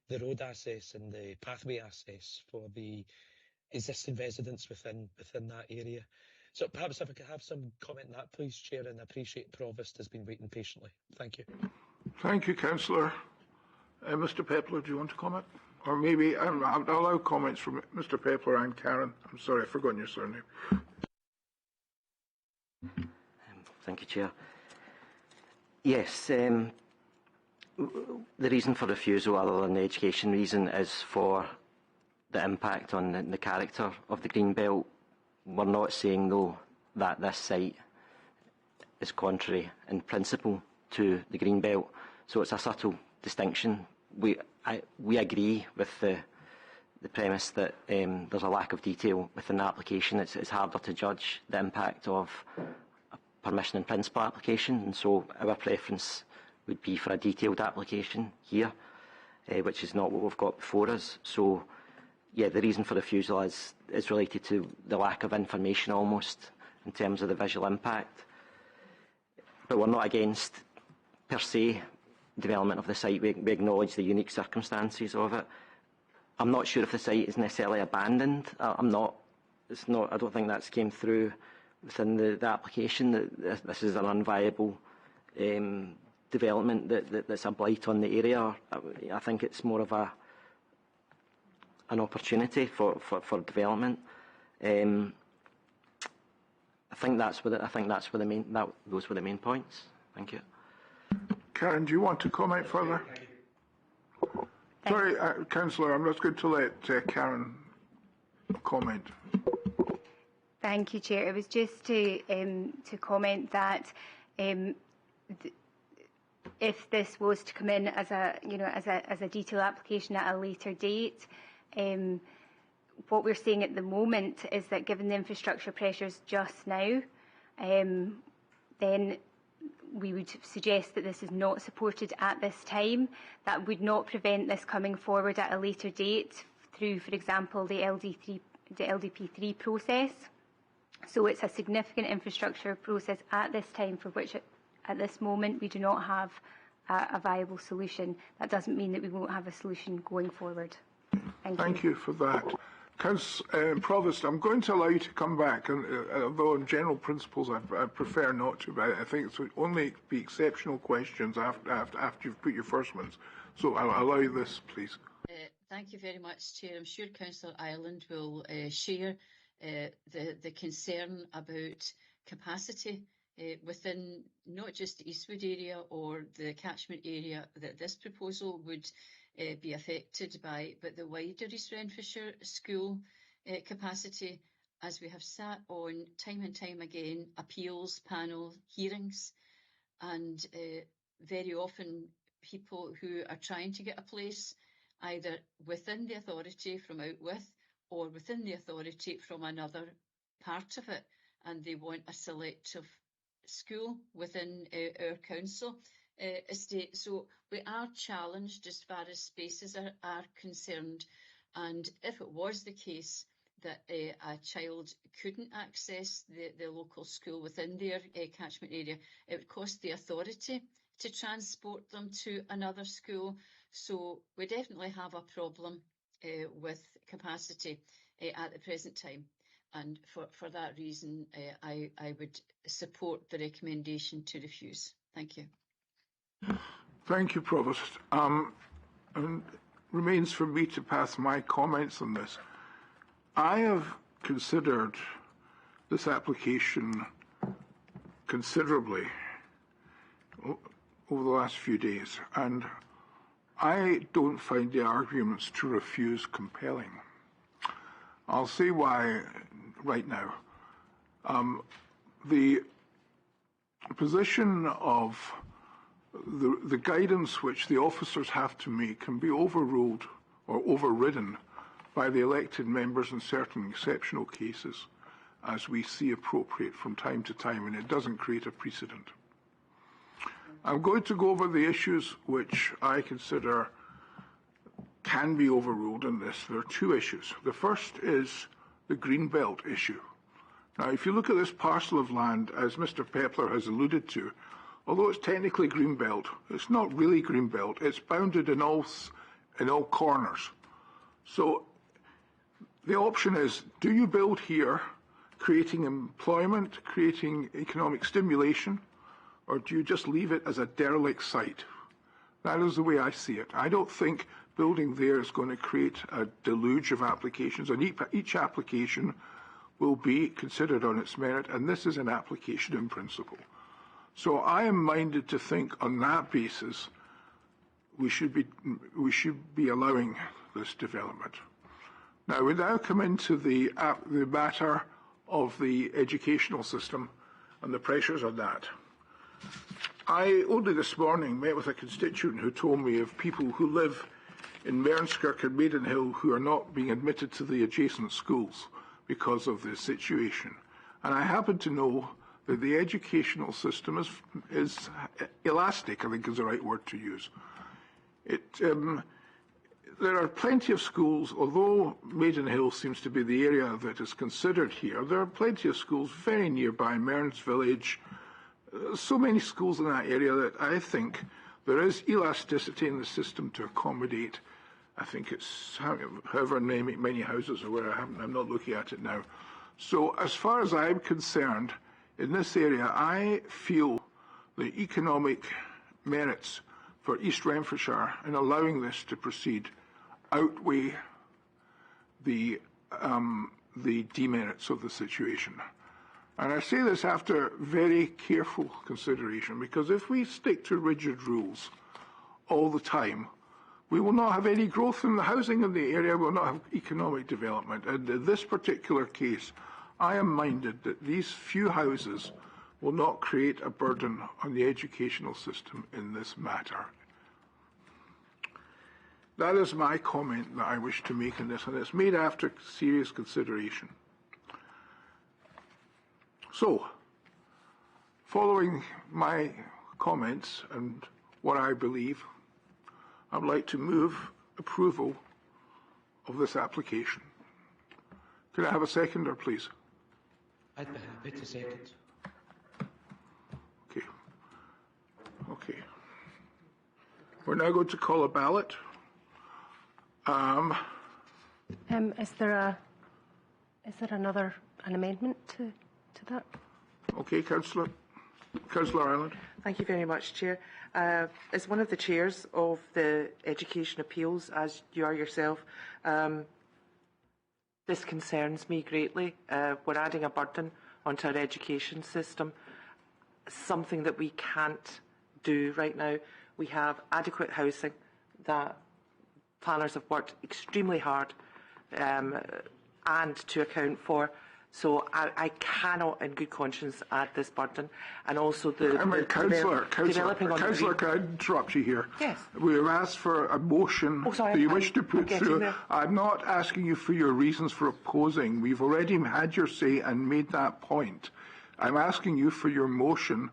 the road access and the pathway access for the existing residents within that area. So perhaps if I could have some comment on that, please, Chair, and I appreciate Provost has been waiting patiently. Thank you. Thank you, Councillor. Mr. Pepler, do you want to comment? Or maybe I'll allow comments from Mr. Pepler and Karen. I'm sorry, I've forgotten your surname. Thank you, Chair. Yes, the reason for refusal, other than the education reason, is for the impact on the character of the Greenbelt. We're not saying, though, that this site is contrary in principle to the Greenbelt, so it's a subtle distinction. We agree with the premise that there's a lack of detail within the application. It's harder to judge the impact of a permission in principle application, and so our preference would be for a detailed application here, which is not what we've got before us. So, yeah, the reason for refusal is related to the lack of information almost in terms of the visual impact. But we're not against, per se, development of the site. We acknowledge the unique circumstances of it. I'm not sure if the site is necessarily abandoned. I don't think that's came through within the application, that this is an unviable development that's a blight on the area. I think it's more of an opportunity for development. I think those were the main points. Thank you. Karen, do you want to comment further? Sorry, Councillor, I'm just going to let Karen comment. Thank you, Chair. It was just to comment that if this was to come in as a detailed application at a later date, what we're seeing at the moment is that given the infrastructure pressures just now, then we would suggest that this is not supported at this time. That would not prevent this coming forward at a later date through, for example, the LDP3 process. So it's a significant infrastructure process at this time for which at this moment we do not have a viable solution. That doesn't mean that we won't have a solution going forward. Thank you for that. Provost, I'm going to allow you to come back, and although in general principles I prefer not to, but I think it would only be exceptional questions after you've put your first ones. So I'll allow you this, please. Thank you very much, Chair. I'm sure Councillor Ireland will share the concern about capacity within not just the Eastwood area or the catchment area that this proposal would be affected by, but the wider East Renfrewshire school capacity, as we have sat on time and time again, appeals panel hearings, and very often people who are trying to get a place either within the authority from out with or within the authority from another part of it, and they want a selective school within our council estate. So we are challenged as far as spaces are concerned, and if it was the case that a child couldn't access the local school within their catchment area, it would cost the authority to transport them to another school. So we definitely have a problem with capacity at the present time. And for that reason, I would support the recommendation to refuse. Thank you. Thank you, Provost. And remains for me to pass my comments on this. I have considered this application considerably over the last few days, and I don't find the arguments to refuse compelling. I'll say why right now. The position of the guidance which the officers have to make can be overruled or overridden by the elected members in certain exceptional cases as we see appropriate from time to time, and it doesn't create a precedent. I'm going to go over the issues which I consider can be overruled in this. There are two issues. The first is the Greenbelt issue. Now, if you look at this parcel of land, as Mr. Pepler has alluded to, although it's technically Greenbelt, it's not really Greenbelt. It's bounded in all corners. So the option is, do you build here, creating employment, creating economic stimulation, or do you just leave it as a derelict site? That is the way I see it. I don't think building there is going to create a deluge of applications, and each application will be considered on its merit, and this is an application in principle. So I am minded to think on that basis we should be allowing this development. Now we now come into the matter of the educational system and the pressures on that. I only this morning met with a constituent who told me of people who live in Mearnskirk and Maidenhill who are not being admitted to the adjacent schools because of this situation. And I happen to know that the educational system is elastic, I think is the right word to use. There are plenty of schools, although Maidenhill seems to be the area that is considered here, there are plenty of schools very nearby, Mearns Village, so many schools in that area that I think there is elasticity in the system to accommodate. I think it's however many houses are where I'm not looking at it now. So as far as I'm concerned, in this area, I feel the economic merits for East Renfrewshire in allowing this to proceed outweigh the demerits of the situation. And I say this after very careful consideration, because if we stick to rigid rules all the time, we will not have any growth in the housing in the area, we will not have economic development. And in this particular case, I am minded that these few houses will not create a burden on the educational system in this matter. That is my comment that I wish to make on this, and it's made after serious consideration. So, following my comments and what I believe, I'd like to move approval of this application. Could I have a seconder, please? I'd be happy to second. Okay. Okay. We're now going to call a ballot. Is there an amendment to that? Okay, Councillor Ireland. Thank you very much, Chair. As one of the chairs of the Education Appeals, as you are yourself, this concerns me greatly. We're adding a burden onto our education system, something that we can't do right now. We have adequate housing that planners have worked extremely hard and to account for. So I cannot, in good conscience, add this burden. And also Councillor, can I interrupt you here? Yes. We have asked for a motion that you wish to put through. I'm not asking you for your reasons for opposing. We've already had your say and made that point. I'm asking you for your motion,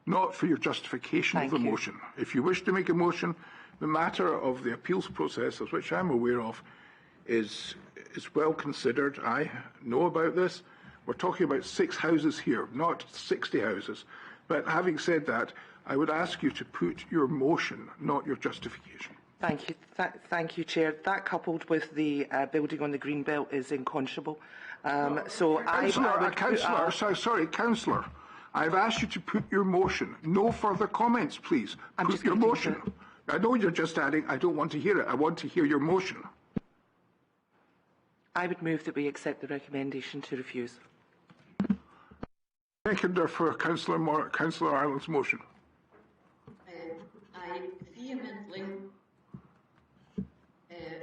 not for your justification of the motion. If you wish to make a motion, the matter of the appeals process, of which I'm aware of, is well considered. I know about this. We're talking about 6 houses here, not 60 houses. But having said that, I would ask you to put your motion, not your justification. Thank you. Thank you, Chair. That coupled with the building on the Greenbelt is unconscionable. Councillor, I've asked you to put your motion. No further comments, please. Put your motion. I know you're just adding, I don't want to hear it. I want to hear your motion. I would move that we accept the recommendation to refuse. Seconder for Councillor Ireland's motion. I vehemently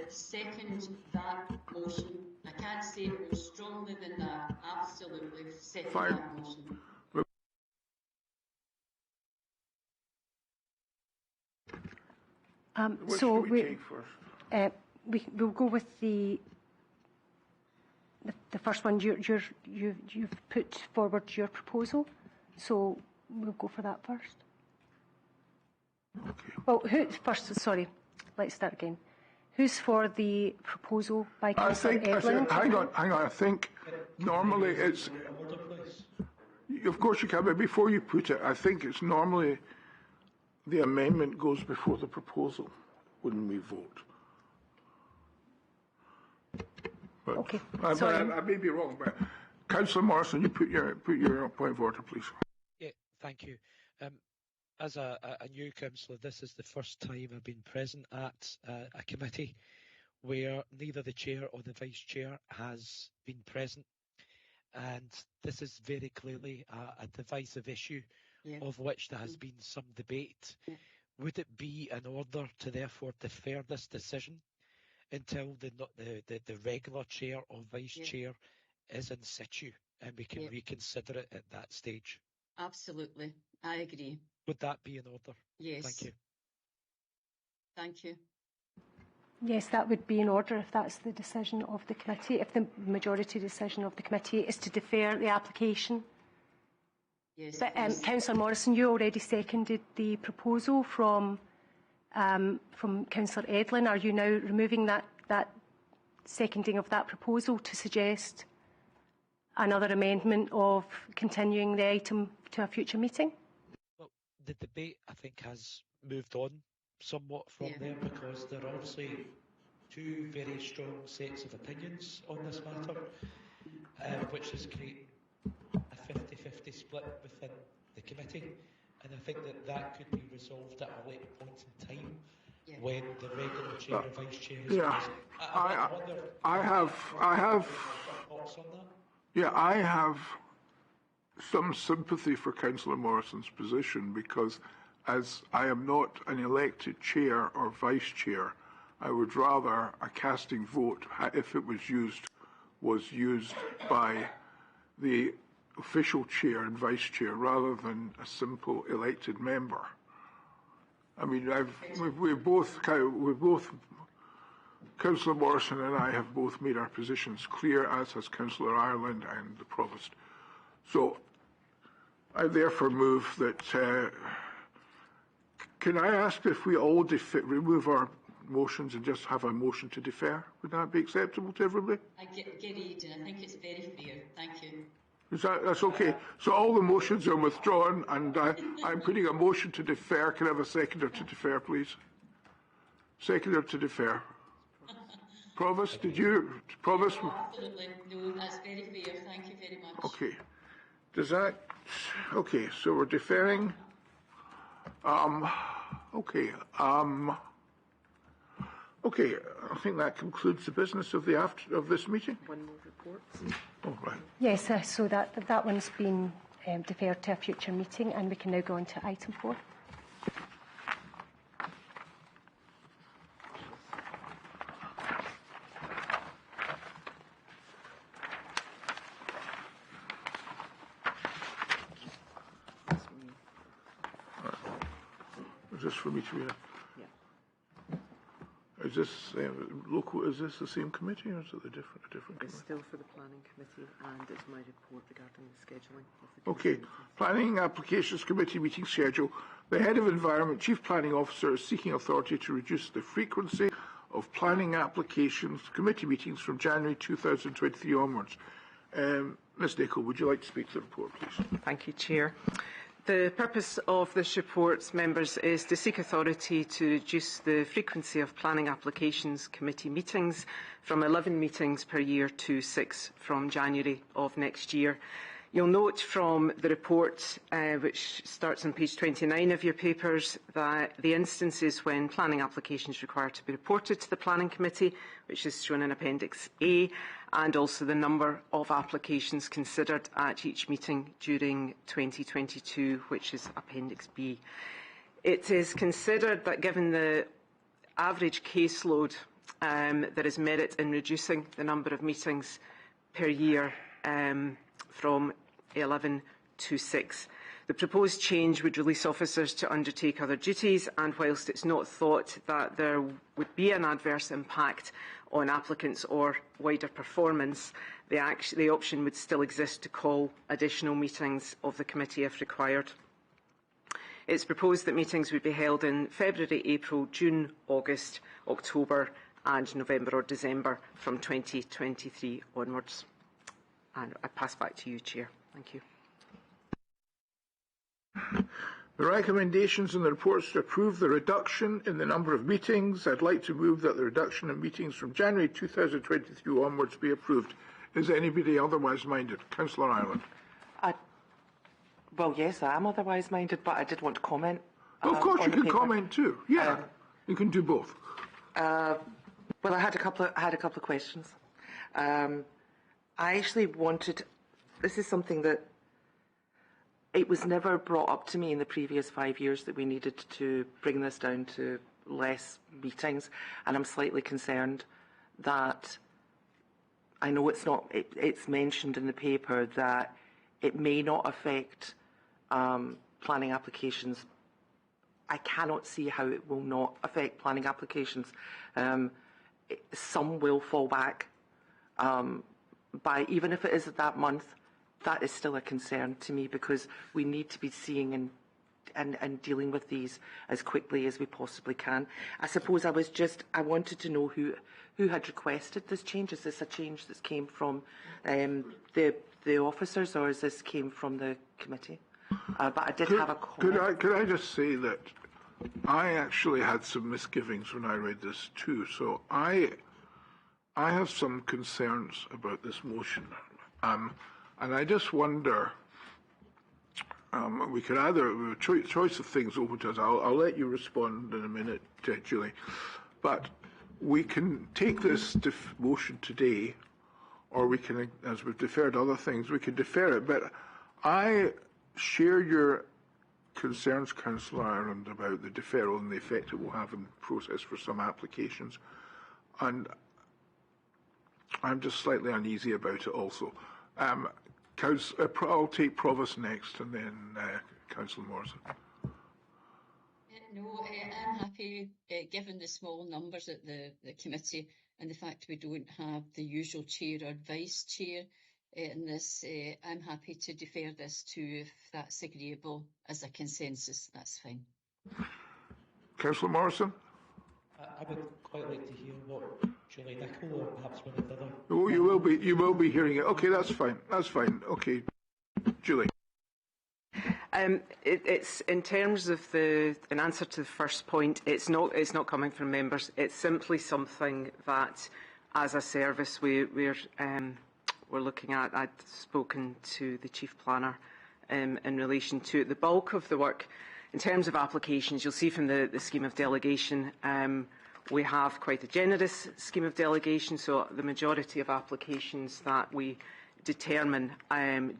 second that motion. I can't say it more strongly than that. Absolutely second that motion. So we'll go with the first one. You've put forward your proposal, so we'll go for that first. Okay. Well, sorry, let's start again. Who's for the proposal by Councillor Edlin? Hang on. I think normally it's. Of course you can, but before you put it, I think it's normally the amendment goes before the proposal when we vote. But, okay. Sorry. I may be wrong, but Councillor Morrison, you put your point of order, please. Yeah, thank you. As a new councillor, this is the first time I've been present at a committee where neither the chair or the vice chair has been present, and this is very clearly a divisive issue of which there has been some debate. Would it be in order to therefore defer this decision until the regular chair or vice chair is in situ and we can reconsider it at that stage? Absolutely, I agree. Would that be in order? Yes. Thank you. Thank you. Yes, that would be in order if that's the decision of the committee. If the majority decision of the committee is to defer the application. Yes. But Councillor Morrison, you already seconded the proposal from Councillor Edlin. Are you now removing that seconding of that proposal to suggest another amendment of continuing the item to a future meeting? Well, the debate, I think, has moved on somewhat from there because there are obviously two very strong sets of opinions on this matter, which is creating a 50-50 split within the committee. And I think that could be resolved at a later point in time when the regular chair and vice chair is present. I have I have some sympathy for Councillor Morrison's position because as I am not an elected chair or vice chair, I would rather a casting vote, if it was used by the official chair and vice chair rather than a simple elected member. I mean, we've both, Councillor Morrison and I have both made our positions clear, as has Councillor Ireland and the Provost. So I therefore move that, can I ask if we all remove our motions and just have a motion to defer? Would that be acceptable to everybody? I get it, and I think it's very fair. Thank you. That's okay. So all the motions are withdrawn, and I'm putting a motion to defer. Can I have a seconder to defer, please? Seconder to defer. Provost, did you? Provost? Absolutely. No, that's very fair. Thank you very much. Okay. Does that? Okay. So we're deferring. Okay. Okay. I think that concludes the business of of this meeting. One more report. Oh, right. Yes, so that one's been deferred to a future meeting, and we can now go on to item 4. Is this for me to read? Yeah. Is this local? Is this the same committee, or is it a different It's committee? still for the planning committee, and it's my report regarding the scheduling of the Okay. Planning Applications Committee meeting schedule. The Head of Environment, Chief Planning Officer, is seeking authority to reduce the frequency of planning applications committee meetings from January 2023 onwards. Ms Nicholl, would you like to speak to the report, please? Thank you, Chair. The purpose of this report, members, is to seek authority to reduce the frequency of planning applications committee meetings from 11 meetings per year to 6 from January of next year. You'll note from the report, which starts on page 29 of your papers, that the instances when planning applications require to be reported to the Planning Committee, which is shown in Appendix A, and also the number of applications considered at each meeting during 2022, which is Appendix B. It is considered that given the average caseload, there is merit in reducing the number of meetings per year from 11 to 6. The proposed change would release officers to undertake other duties, and whilst it's not thought that there would be an adverse impact on applicants or wider performance, the option would still exist to call additional meetings of the committee if required. It's proposed that meetings would be held in February, April, June, August, October and November or December from 2023 onwards. And I pass back to you, Chair. Thank you. The recommendations in the reports to approve the reduction in the number of meetings. I'd like to move that the reduction in meetings from January 2023 onwards be approved. Is anybody otherwise minded? Councillor Ireland. Well, yes, I am otherwise minded, but I did want to comment. Of course, you can paper. comment too. Yeah, you can do both. Well, I had a couple of questions. I actually wanted. This is something that it was never brought up to me in the previous 5 years that we needed to bring this down to less meetings, and I'm slightly concerned that I know it's not. It's mentioned in the paper that it may not affect planning applications. I cannot see how it will not affect planning applications. Some will fall back by, even if it is that month, that is still a concern to me, because we need to be seeing and dealing with these as quickly as we possibly can. I suppose I wanted to know who had requested this change. Is this a change that came from the officers, or is this came from the committee? But I did have a comment. Could I just say that I actually had some misgivings when I read this too. So I have some concerns about this motion. And I just wonder, we could either, choice of things open to us. I'll let you respond in a minute, Julie. But we can take this motion today, or we can, as we've deferred other things, we can defer it. But I share your concerns, Councillor Ireland, about the deferral and the effect it will have in the process for some applications. And I'm just slightly uneasy about it also. I'll take Provost next, and then Councillor Morrison. No, I'm happy, given the small numbers at the committee and the fact we don't have the usual chair or vice chair in this. I'm happy to defer this to, if that's agreeable as a consensus. That's fine. Councillor Morrison? I would quite like to hear what Julie Nicholl, or perhaps one of the other... Oh, you will be hearing it. Okay, that's fine. That's fine. Okay. Julie. It's in terms of in answer to the first point, it's not coming from members. It's simply something that, as a service, we're looking at. I'd spoken to the chief planner in relation to it. The bulk of the work, in terms of applications, you'll see from the scheme of delegation, we have quite a generous scheme of delegation. So the majority of applications that we determine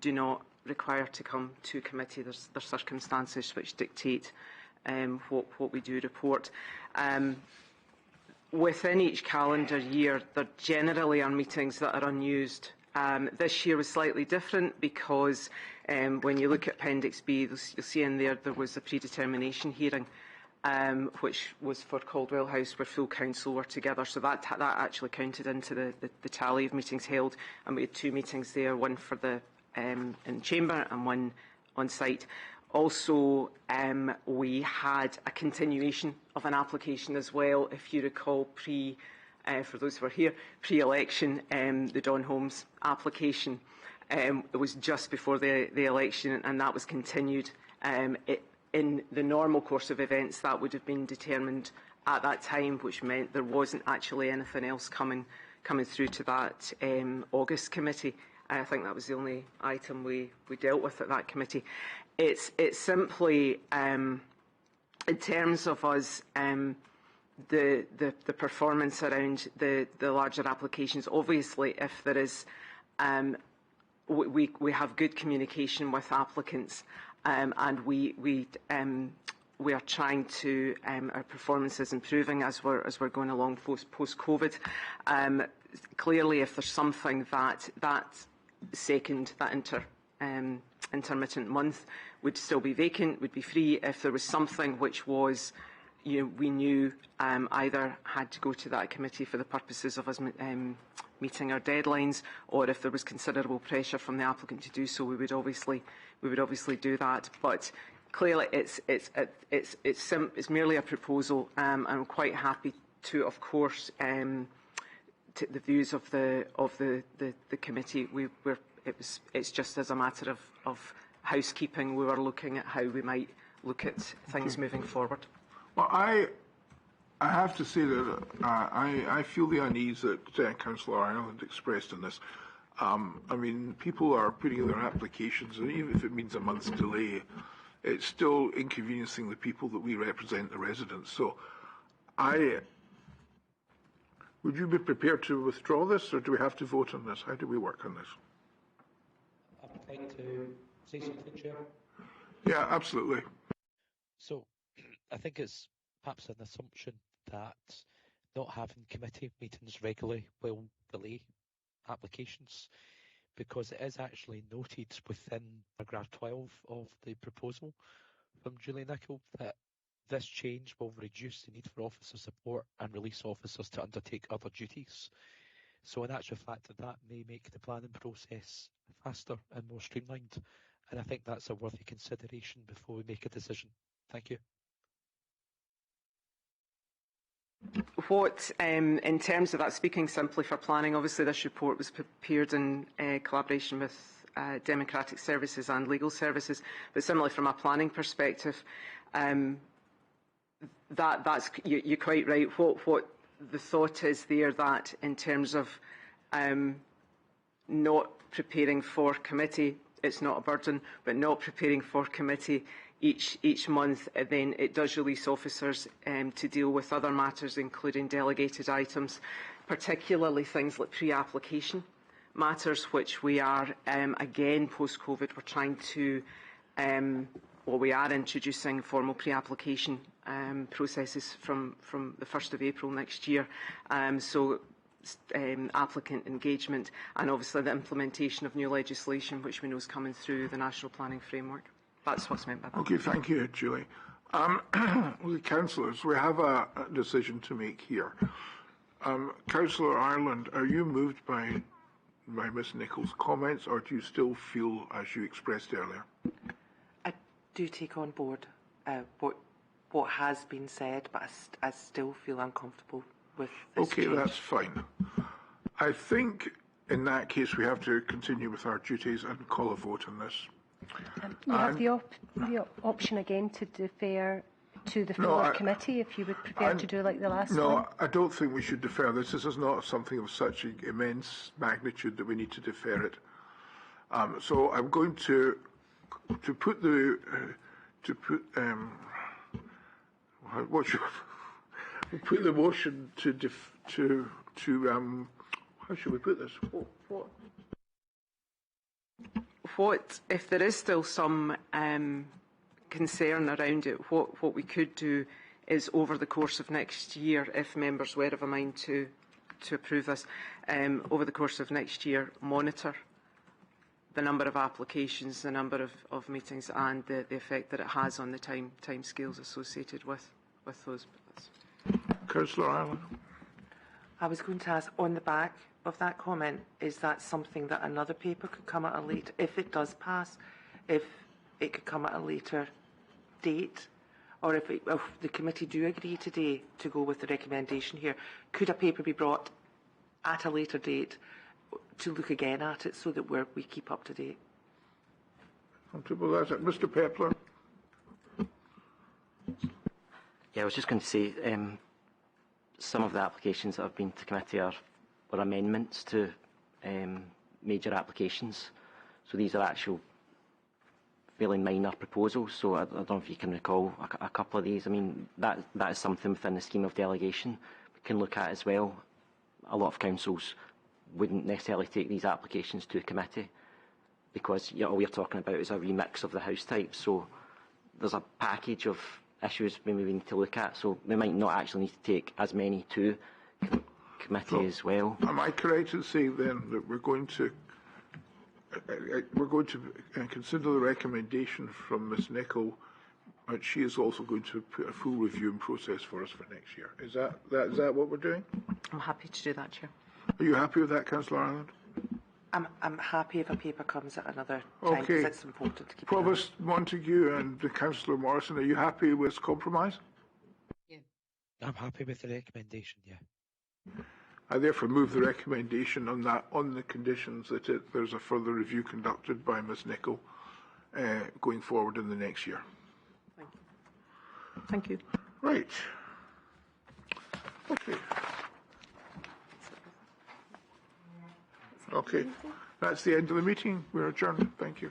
do not require to come to committee. There's circumstances which dictate what we do report. Within each calendar year, there generally are meetings that are unused. This year was slightly different because when you look at Appendix B, you'll see in there was a predetermination hearing, which was for Caldwell House, where full council were together. So that actually counted into the tally of meetings held, and we had 2 meetings there, one for the in chamber and one on site. Also, we had a continuation of an application as well, if you recall, for those who were here, pre-election, the Don Holmes application. It was just before the election, and that was continued. In the normal course of events, that would have been determined at that time, which meant there wasn't actually anything else coming through to that August committee. I think that was the only item we dealt with at that committee. It's simply, in terms of us, the performance around the larger applications. Obviously, if there is, we have good communication with applicants, and we are trying to, our performance is improving as we're going along post-COVID. Clearly, if there's something that intermittent month would still be vacant, would be free. If there was something which was, we knew either had to go to that committee for the purposes of us meeting our deadlines, or if there was considerable pressure from the applicant to do so, we would obviously do that. But clearly, it's merely a proposal. I'm quite happy to, of course, to the views of the committee. It's just as a matter of housekeeping. We were looking at how we might look at things moving forward. Well, I have to say that I feel the unease that Councillor Ireland expressed in this. I mean, people are putting in their applications, and even if it means a month's delay, it's still inconveniencing the people that we represent, the residents. So, would you be prepared to withdraw this, or do we have to vote on this? How do we work on this? I'd like to say something, Chair. Yeah, absolutely. So, I think it's perhaps an assumption that not having committee meetings regularly will delay applications, because it is actually noted within paragraph 12 of the proposal from Julie Nicholl that this change will reduce the need for officer support and release officers to undertake other duties. So in actual fact, that may make the planning process faster and more streamlined, and I think that's a worthy consideration before we make a decision. Thank you. What, in terms of that, speaking simply for planning, obviously this report was prepared in collaboration with Democratic Services and Legal Services, but similarly from a planning perspective, that's you're quite right. What the thought is there, that in terms of not preparing for committee, it's not a burden, but not preparing for committee each month, then it does release officers to deal with other matters, including delegated items, particularly things like pre-application matters, which we are, again, post-COVID, we're trying to, we are introducing formal pre-application processes from the 1st of April next year. So applicant engagement, and obviously the implementation of new legislation, which we know is coming through the National Planning Framework. That's what's meant by that. Okay, thank you, Julie. Councillors, we have a decision to make here. Councillor Ireland, are you moved by Ms Nicholl's comments, or do you still feel as you expressed earlier? I do take on board what has been said, but I still feel uncomfortable with this change. That's fine. I think in that case we have to continue with our duties and call a vote on this. You have the option again to defer to the fuller committee if you would prefer to do like the last one. No, I don't think we should defer this. This is not something of such immense magnitude that we need to defer it. So I'm going to put the what should put the motion to how should we put this? What if there is still some concern around it? What we could do is over the course of next year, if members were of a mind to approve this, over the course of next year, monitor the number of applications, the number of meetings, and the effect that it has on the time scales associated with those. Councillor Ireland. I was going to ask, on the back of that comment, is that something that another paper could come at a later, if it does pass, if it could come at a later date, or if the committee do agree today to go with the recommendation here, could a paper be brought at a later date to look again at it so that we keep up to date? Mr. Pepler. Yeah, I was just going to say some of the applications that have been to committee were amendments to major applications. So these are actual fairly minor proposals. So I don't know if you can recall a couple of these. I mean, that is something within the scheme of delegation we can look at as well. A lot of councils wouldn't necessarily take these applications to a committee because all you're talking about is a remix of the house type. So there's a package of issues maybe we need to look at. So we might not actually need to take as many to committee as well. Am I correct in saying then that we're going to consider the recommendation from Ms Nicholl, but she is also going to put a full reviewing process for us for next year? Is that what we're doing? I'm happy to do that, Chair. Are you happy with that, Councillor Ireland? I'm happy if a paper comes at another time because it's important to keep Provost Montague and Councillor Morrison, are you happy with compromise? Yeah. I'm happy with the recommendation, yeah. I therefore move the recommendation on the conditions that there's a further review conducted by Ms Nicholl going forward in the next year. Thank you. Right. Okay. Okay. That's the end of the meeting. We're adjourned. Thank you.